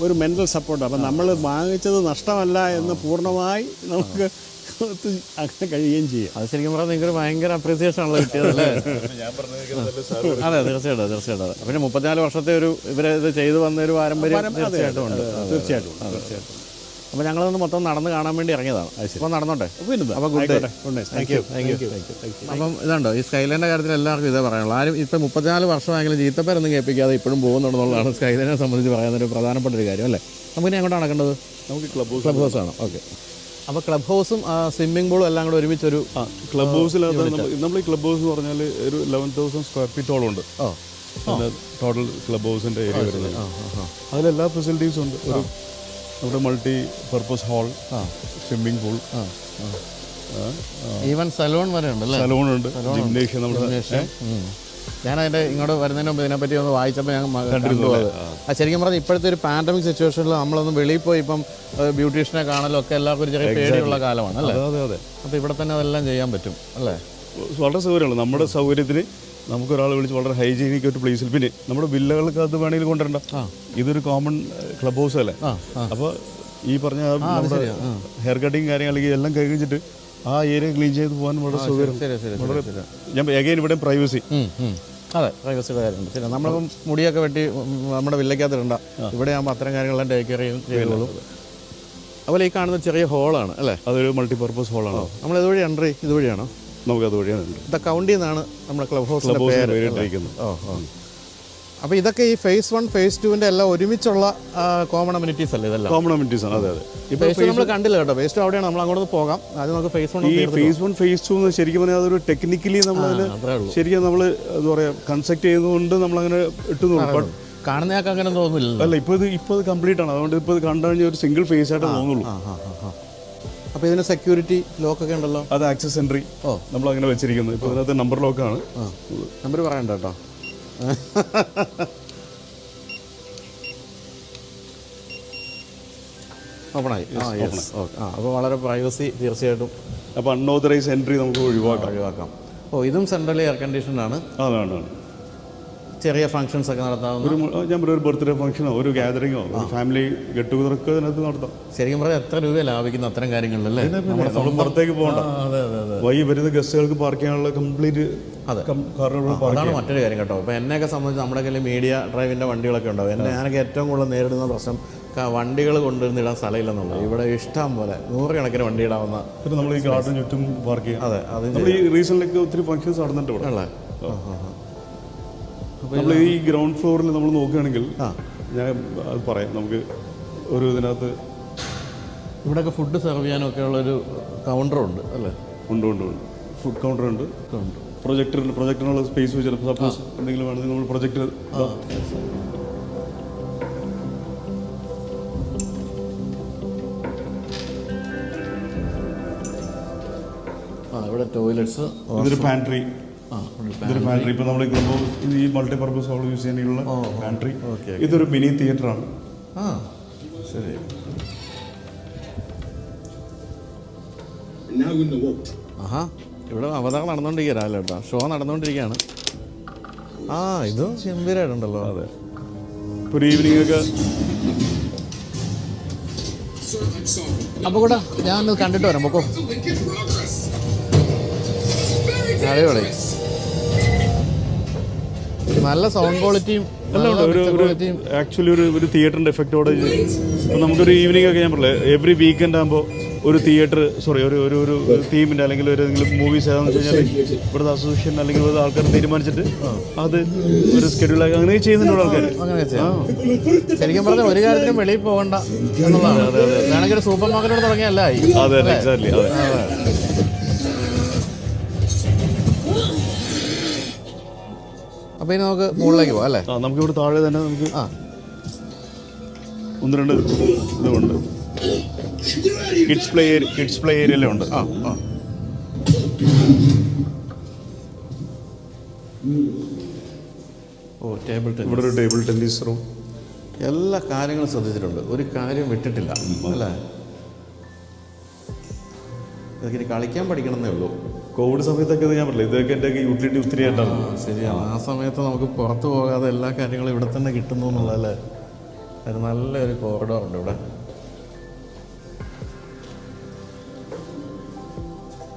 ഒരു മെൻ്റൽ സപ്പോർട്ട്. അപ്പം നമ്മൾ വാങ്ങിച്ചത് നഷ്ടമല്ല എന്ന് പൂർണ്ണമായി നമുക്ക് അങ്ങനെ കഴിയുകയും ചെയ്യും. അത് ശരിക്കും പറഞ്ഞാൽ നിങ്ങൾക്ക് ഭയങ്കര അപ്രീസിയേഷൻ ആണല്ലോ കിട്ടിയതല്ലേ? അതെ, തീർച്ചയായിട്ടും. പിന്നെ 34 വർഷത്തെ ഒരു ഇവരെ ഇത് ചെയ്തു വന്ന ഒരു പാരമ്പര്യം തീർച്ചയായിട്ടും ഉണ്ട്. തീർച്ചയായിട്ടും. അപ്പോൾ ഞങ്ങളൊന്ന് മൊത്തം നടന്ന് കാണാൻ വേണ്ടി ഇറങ്ങിയതാണ്. അപ്പോൾ നടന്നോട്ടെ. അപ്പോൾ ഗുഡ് ഡേ. Thank you. അപ്പം ഇതുണ്ടോ, ഈ സ്കൈലൈൻ്റെ കാര്യത്തിൽ എല്ലാവർക്കും ഇതേ പറയാനുള്ളൂ. ആരും ഇപ്പം 34 വർഷമായെങ്കിലും ചീത്തപ്പേരൊന്നും കേൾപ്പിക്കാതെ ഇപ്പോഴും പോകുന്നുണ്ടെന്നുള്ളതാണ് സ്കൈലൈനെ സംബന്ധിച്ച് പറയുന്നൊരു പ്രധാനപ്പെട്ട ഒരു കാര്യം അല്ലേ? നമുക്കിനി അങ്ങോട്ട് നടക്കേണ്ടത് നമുക്ക് ക്ലബ് ഹൗസാണ്. ഓക്കെ. അപ്പോൾ ക്ലബ് ഹൗസും സ്വിമ്മിംഗ് പൂളും എല്ലാം കൂടെ ഒരുമിച്ചൊരു ക്ലബ് ഹൗസിനകത്ത് നമ്മൾ ഈ ക്ലബ് ഹൗസ് എന്ന് പറഞ്ഞാൽ ഒരു 11,000 സ്ക്വയർ ഫീറ്റോളം ഉണ്ട്. ടോട്ടൽ ക്ലബ് ഹൗസിൻ്റെ ഏരിയ വരുന്നത്. അതിലെല്ലാ ഫെസിലിറ്റീസും ഉണ്ട്. ഒരു നമ്മുടെ multi purpose hall, swimming pool, even salon വരെ ഉണ്ടല്ലേ? സലൂണുണ്ട്, ജിംനേഷ്യം. നമ്മുടെ ഞാൻ അതിൻ്റെ ഇങ്ങോട്ട് വരുന്നതിന് മുമ്പ് ഇതിനെപ്പറ്റി ഒന്ന് വായിച്ചപ്പോൾ ഞാൻ കണ്ടു. അത് ശരിക്കും പറഞ്ഞാൽ ഇപ്പോഴത്തെ ഒരു പാൻഡമിക് സിറ്റുവേഷനിൽ നമ്മളൊന്ന് വെളിയിൽ പോയി ഇപ്പം ബ്യൂട്ടീഷ്യനെ കാണലും ഒക്കെ എല്ലാവർക്കും ഒരു ചെറിയ പേടിയുള്ള കാലമാണ് അല്ലേ? അതെ. അപ്പോൾ ഇവിടെ തന്നെ അതെല്ലാം ചെയ്യാൻ പറ്റും അല്ലേ? വളരെ സൗകര്യമാണ്. നമ്മുടെ സൗകര്യത്തിന് നമുക്കൊരാളെ വിളിച്ച് വളരെ ഹൈജീനിക് ഒരു പ്ലേസിൽ. പിന്നെ നമ്മുടെ വില്ലകൾക്ക് അത് വേണമെങ്കിൽ കൊണ്ടുവരണ്ട. ഇതൊരു കോമൺ ക്ലബ് ഹൗസ് അല്ലേ? അപ്പോൾ ഈ പറഞ്ഞ ഹെയർ കട്ടിങ് കാര്യങ്ങൾ എല്ലാം കഴിഞ്ഞിട്ട് ആ ഏരിയ ക്ലീൻ ചെയ്ത് പോകാൻ വളരെ സൗകര്യം. ഞാൻ അഗൈൻ ഇവിടെ പ്രൈവസി. അതെ, പ്രൈവസിയുടെ കാര്യമുണ്ട്. ശരി, നമ്മളിപ്പം മുടിയൊക്കെ വെട്ടി നമ്മുടെ വില്ലയ്ക്കകത്ത് ഇടണ്ട. ഇവിടെ ആകുമ്പോൾ അത്തരം കാര്യങ്ങളെല്ലാം ടേക്ക് കെയർ ചെയ്തോളും. അതുപോലെ ഈ കാണുന്ന ചെറിയ ഹോളാണ് അല്ലേ? അതൊരു മൾട്ടിപർപ്പസ് ഹോളാണ്. നമ്മൾ ഇതുവഴി എൻട്രി ഇതുവഴിയാണോ? നമുക്ക് അതുവഴിയാണ്. ദ കൗണ്ടി എന്നാണ് നമ്മുടെ ക്ലബ് ഹൗസിൻ്റെ പേരിട്ടിരിക്കുന്നത്. അപ്പോൾ ഇതൊക്കെ ഈ ഫേസ് 1 ഫേസ് 2 എല്ലാം ഒരുമിച്ചുള്ള കോമൺ അമ്യൂണിറ്റീസ് അല്ലേ? ഇതെല്ലാം കോമൺ അമ്യൂണിറ്റീസ് ആണ്. അതെ. ഫേസ് നമ്മൾ കണ്ടില്ല കേട്ടോ. ഫേസ് 2 അവിടെയാണ്, നമ്മൾ അങ്ങോട്ട് പോകാം. അത് നമുക്ക് ഫേസ് 1 ഫേസ് 1 ഫേസ് 2 ശരിക്കും പറഞ്ഞാൽ അതൊരു ടെക്നിക്കലി നമ്മളതിന് ശരിക്കും നമ്മൾ എന്താ പറയുക കൺസ്ട്രക്ട് ചെയ്തുകൊണ്ട് നമ്മളങ്ങനെ ഇട്ടുന്നു. കാണുന്നയാൾക്ക് അങ്ങനെ തോന്നുന്നില്ല. അല്ല, ഇപ്പോൾ കംപ്ലീറ്റ് ആണ്. അതുകൊണ്ട് ഇപ്പോൾ കണ്ടു കഴിഞ്ഞാൽ ഒരു സിംഗിൾ ഫേസ് ആയിട്ട് തോന്നുള്ളൂ. അപ്പോൾ ഇതിന് സെക്യൂരിറ്റി ലോക്കൊക്കെ ഉണ്ടല്ലോ? അത് ആക്സസ് എൻട്രി നമ്മളങ്ങനെ വെച്ചിരിക്കുന്നത്. ഇപ്പോൾ ഇതിനകത്ത് നമ്പർ ലോക്കാണ്. നമ്പർ പറയണ്ട കേട്ടോ. ഓപ്പണായി. അപ്പോൾ വളരെ പ്രൈവസി തീർച്ചയായിട്ടും. അപ്പോൾ അൺഓതറൈസ് എൻട്രി നമുക്ക് ഒഴിവാക്കാം. ഇതും സെൻട്രലി എയർ കണ്ടീഷനാണ്. അതാണ്. ചെറിയ ഫംഗ്ഷൻസ് ഒക്കെ നടത്താവുന്ന, ഞാൻ ഒരു ബർത്ത്ഡേ ഫംഗ്ഷനോ ഒരു ഗാദറിങ്ങോ ഒരു ഫാമിലി ഗെറ്റ് ടുഗദറൊക്കെ അതിനകത്ത് നടത്താം. ശരിക്കും പറഞ്ഞാൽ എത്ര രൂപ ലാഭിക്കുന്ന അത്തരം കാര്യങ്ങളിലല്ലേ? നമ്മൾ പുറത്തേക്ക് പോകണ്ട. വൈകി വരുന്ന ഗസ്റ്റുകൾക്ക് പാർക്ക് ചെയ്യാനുള്ള കംപ്ലീറ്റ് അതാണ് മറ്റൊരു കാര്യം കേട്ടോ. ഇപ്പോൾ എന്നെയൊക്കെ സംബന്ധിച്ച് നമ്മുടെ കയ്യിൽ മീഡിയ ഡ്രൈവിൻ്റെ വണ്ടികളൊക്കെ ഉണ്ടാവും. ഞാനൊക്കെ ഏറ്റവും കൂടുതൽ നേരിടുന്ന പ്രശ്നം വണ്ടികൾ കൊണ്ടുവന്നിടാൻ സ്ഥലമില്ലെന്നുള്ളത്. ഇവിടെ ഇഷ്ടം പോലെ 100 കണക്കിന് വണ്ടി ഇടാവുന്ന. പിന്നെ നമ്മൾ ഈ ഗാർഡൻ ചുറ്റും പാർക്ക് ചെയ്യാം. അതെ, അത് നമ്മൾ ഈ റീസണിലൊക്കെ ഒത്തിരി ഫംഗ്ഷൻസ് നടന്നിട്ട് ഇവിടെ ഉള്ള. നമ്മൾ ഈ ഗ്രൗണ്ട് ഫ്ലോറിൽ നമ്മൾ നോക്കുകയാണെങ്കിൽ ഞാൻ അത് പറയാം. നമുക്ക് ഒരു ഇതിനകത്ത് ഇവിടെയൊക്കെ ഫുഡ് സെർവ് ചെയ്യാനൊക്കെ ഉള്ളൊരു കൗണ്ടറുണ്ട് അല്ലേ? ഉണ്ട്. ഫുഡ് കൗണ്ടറുണ്ട്. പ്രൊജക്ടറിനുള്ള സ്പേസ് വെച്ചാൽ സപ്പോസ് എന്തെങ്കിലും വേണമെങ്കിൽ നമ്മൾ പ്രൊജക്ടർ. ഇവിടെ ടോയ്ലറ്റ്സ്. ഇതൊരു പാൻട്രി. ഇപ്പോൾ നമ്മൾ ഈ മൾട്ടിപർപ്പസ് ഹോൾ യൂസ് ചെയ്യാനുള്ള പാൻട്രി. ഇതൊരു മിനി തിയേറ്ററാണ്. ശരി. ഇവിടെ അവതാരം നടന്നുകൊണ്ടിരിക്കുകയല്ലോ കേട്ടോ. ഷോ നടന്നുകൊണ്ടിരിക്കുകയാണ്. ഇതും ഗംഭീരമായിട്ടുണ്ടല്ലോ. അതെ, ഒരു ഈവനിങ് ഒക്കെ. അപ്പോൾ കൂടെ ഞാൻ ഒന്ന് കണ്ടിട്ട് വരാം. പൊക്കോ. അടിപൊളി. നല്ല സൗണ്ട് ക്വാളിറ്റിയും എല്ലാം ഉണ്ട്. ആക്ച്വലി ഒരു തിയേറ്ററിൻ്റെ എഫക്റ്റോടെ നമുക്കൊരു ഈവനിങ് ഒക്കെ ഞാൻ പറഞ്ഞില്ലേ, എവറി വീക്കെൻഡ് ആകുമ്പോൾ ഒരു തിയേറ്റർ ഒരു തീമിൻ്റെ അല്ലെങ്കിൽ ഒരു ഏതെങ്കിലും മൂവീസ് ഏതാണെന്ന് വെച്ച് കഴിഞ്ഞാൽ ഇവിടുത്തെ അസോസിയേഷൻ അല്ലെങ്കിൽ ഇവിടുത്തെ ആൾക്കാർ തീരുമാനിച്ചിട്ട് അത് ഒരു സ്കെഡ്യൂളാക്കി അങ്ങനെ ചെയ്യുന്നുണ്ട് ആൾക്കാർ. അങ്ങനെ ചെയ്യാം. ശരിക്കും പറഞ്ഞാൽ ഒരു കാര്യത്തിനും വെളിയിൽ പോകണ്ട എന്നുള്ളതാണ്. വേണമെങ്കിൽ ഒരു സൂപ്പർ മാർക്കറ്റോട് തുടങ്ങിയല്ല. അതെ, എക്സാക്ട്ലി. അതെ. അപ്പോൾ ഇനി നമുക്ക് മുകളിലേക്ക് പോകാം അല്ലേ? നമുക്ക് ഇവിടെ താഴെ തന്നെ നമുക്ക് 1-2 ഇതുണ്ട്. കിഡ്സ് പ്ലേ ഏരിയയിലും ഉണ്ട്. ഇവിടെ ഒരു ടേബിൾ ടെന്നീസ് റൂം. എല്ലാ കാര്യങ്ങളും ശ്രദ്ധിച്ചിട്ടുണ്ട്. ഒരു കാര്യം വിട്ടിട്ടില്ല അല്ലേ? ഇതൊക്കെ ഇനി കളിക്കാൻ പഠിക്കണമെന്നേ ഉള്ളൂ. കോവിഡ് സമയത്തൊക്കെ ഞാൻ പറഞ്ഞില്ല, ഇതൊക്കെ എൻ്റെ യൂട്ടിലിറ്റി ഒത്തിരി ആയിട്ടാണ്. ശരിയാണ്. ആ സമയത്ത് നമുക്ക് പുറത്ത് പോകാതെ എല്ലാ കാര്യങ്ങളും ഇവിടെ തന്നെ കിട്ടുന്നു എന്നുള്ളതല്ലേ. ഒരു നല്ലൊരു കോറിഡോർ ഉണ്ട് ഇവിടെ.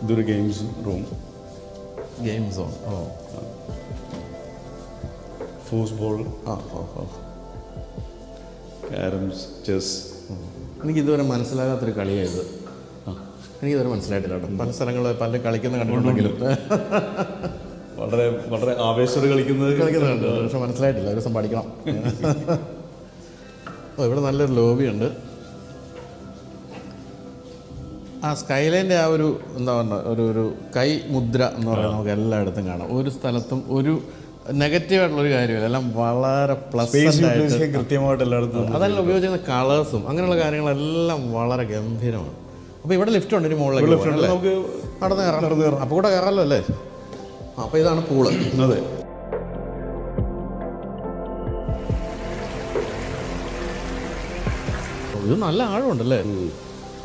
ഇതൊരു games room. Game zone. Football, carroms, chess. എനിക്കിതുവരെ മനസ്സിലാകാത്തൊരു കളിയായത്. എനിക്കിതുവരെ മനസ്സിലായിട്ടില്ല കേട്ടോ. പല സ്ഥലങ്ങളിൽ പല കളിക്കുന്ന കണ്ടിട്ടുണ്ടെങ്കിലും വളരെ വളരെ ആവേശത്തോടെ കളിക്കുന്നുണ്ട്, പക്ഷെ മനസ്സിലായിട്ടില്ല. ഒരു ദിവസം പഠിക്കണം. ഇവിടെ നല്ലൊരു ലോബിയുണ്ട്. ആ സ്കൈലൈൻ്റെ ആ ഒരു എന്താ പറയുക, ഒരു കൈ മുദ്ര എന്ന് പറയുന്നത് നമുക്ക് എല്ലായിടത്തും കാണാം. ഒരു സ്ഥലത്തും ഒരു നെഗറ്റീവായിട്ടുള്ളൊരു കാര്യമില്ല. എല്ലാം വളരെ പ്ലസൻ്റായിട്ട് കൃത്യമായിട്ട് എല്ലായിടത്തും അതെല്ലാം ഉപയോഗിക്കുന്ന കളേഴ്സും അങ്ങനെയുള്ള കാര്യങ്ങളെല്ലാം വളരെ ഗംഭീരമാണ്. അപ്പോൾ ഇവിടെ ലിഫ്റ്റ് ഉണ്ട്. ഇനി മുകളിലേക്ക് നമുക്ക് നടന്ന് കയറാം. അപ്പോൾ കൂടെ കയറാമല്ലോ അല്ലേ. അപ്പോൾ ഇതാണ് പൂള്. അതെ. ഇത് നല്ല ആഴമുണ്ടല്ലേ.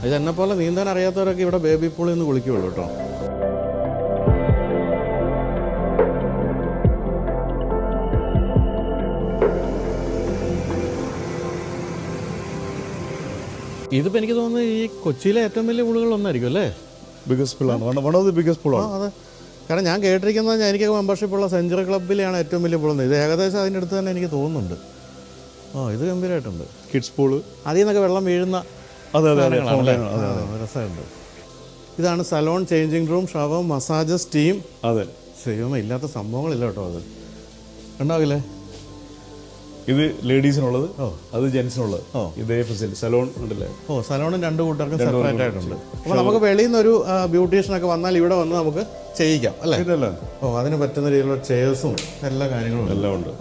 ഇത് എന്നെ പോലെ നീന്താൻ അറിയാത്തവരൊക്കെ ഇവിടെ ബേബി പൂളിൽ നിന്ന് കുളിക്കുകയുള്ളൂ കേട്ടോ. ഇതിപ്പോൾ എനിക്ക് തോന്നുന്നത് ഈ കൊച്ചിയിലെ ഏറ്റവും വലിയ പൂളുകളൊന്നായിരിക്കും അല്ലേ. ബിഗസ്റ്റ് പൂളാണ്, വൺ ഓഫ് ദി ബിഗസ്റ്റ് പൂളാണ്. അതെ, കാരണം ഞാൻ കേട്ടിരിക്കുന്നത് എനിക്ക് മെമ്പർഷിപ്പുള്ള സെഞ്ചുറി ക്ലബ്ബിലാണ് ഏറ്റവും വലിയ പൂളെന്ന്. ഇത് ഏകദേശം അതിൻ്റെ അടുത്ത് തന്നെ എനിക്ക് തോന്നുന്നുണ്ട്. ഇത് ഗംഭീരമായിട്ടുണ്ട്. കിഡ്സ് പൂള്, അതിൽ നിന്നൊക്കെ വെള്ളം വീഴുന്ന രസമുണ്ട്. ഇതാണ് salon, changing room, shower, massage, steam. അതെ, ശരിയൊന്നും ഇല്ലാത്ത സംഭവങ്ങളില്ല കേട്ടോ. അത് ഉണ്ടാവില്ലേ. ഇത് ലേഡീസിനുള്ളത്, അത് ജെൻസിനുള്ളത്. ഇതേ ഫെസിലിറ്റി സലോൺ ഉണ്ടല്ലേ. സലോണും രണ്ട് കൂട്ടർക്കും സെപ്പറേറ്റ് ആയിട്ടുണ്ട്. അപ്പോൾ നമുക്ക് വെളിയിൽ നിന്നൊരു ബ്യൂട്ടീഷ്യനൊക്കെ വന്നാൽ ഇവിടെ വന്ന് നമുക്ക് ചെയ്യിക്കാം അല്ലേ. അതിന് പറ്റുന്ന രീതിയിലുള്ള ചെയർസും എല്ലാ കാര്യങ്ങളും എല്ലാം ഉണ്ട്.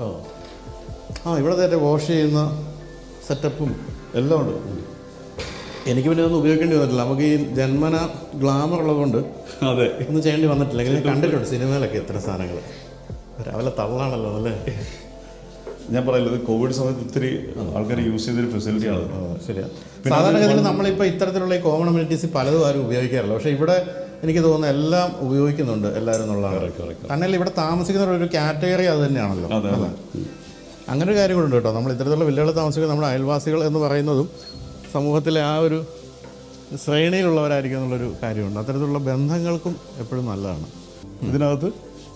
ഇവിടെ തന്നെ വാഷ് ചെയ്യുന്ന സെറ്റപ്പും എല്ലാം ഉണ്ട്. എനിക്ക് പിന്നെ ഒന്നും ഉപയോഗിക്കേണ്ടി വന്നിട്ടില്ല. നമുക്ക് ഈ ജന്മന ഗ്ലാമർ ഉള്ളതുകൊണ്ട് അതെ ഒന്നും ചെയ്യേണ്ടി വന്നിട്ടില്ല. ഞാൻ കണ്ടിട്ടുണ്ട് സിനിമയിലൊക്കെ ഇത്ര സാധനങ്ങൾ. രാവിലെ തള്ളാണല്ലോ അല്ലേ. ഞാൻ പറയുന്നത് കോവിഡ് സമയത്ത് ഒത്തിരി ആൾക്കാർ യൂസ് ചെയ്തൊരു ഫെസിലിറ്റിയാണ്. ശരിയാണ്. സാധാരണഗതിയിൽ നമ്മളിപ്പോൾ ഇത്തരത്തിലുള്ള ഈ കോമൺ അമ്യൂണിറ്റീസ് പലതും ആരും ഉപയോഗിക്കാറില്ല. പക്ഷേ ഇവിടെ എനിക്ക് തോന്നുന്നു എല്ലാം ഉപയോഗിക്കുന്നുണ്ട് എല്ലാവരും എന്നുള്ളതാണ്. തന്നെയല്ല ഇവിടെ താമസിക്കുന്ന ഒരു കാറ്റഗറി അത് തന്നെയാണല്ലോ. അങ്ങനെ ഒരു കാര്യങ്ങളുണ്ട് കേട്ടോ. നമ്മൾ ഇത്തരത്തിലുള്ള വില്ലകളിൽ താമസിക്കുന്ന നമ്മുടെ അയൽവാസികൾ എന്ന് പറയുന്നതും സമൂഹത്തിലെ ആ ഒരു ശ്രേണിയിലുള്ളവരായിരിക്കും എന്നുള്ളൊരു കാര്യമുണ്ട്. അത്തരത്തിലുള്ള ബന്ധങ്ങൾക്കും എപ്പോഴും നല്ലതാണ്. ഇതിനകത്ത്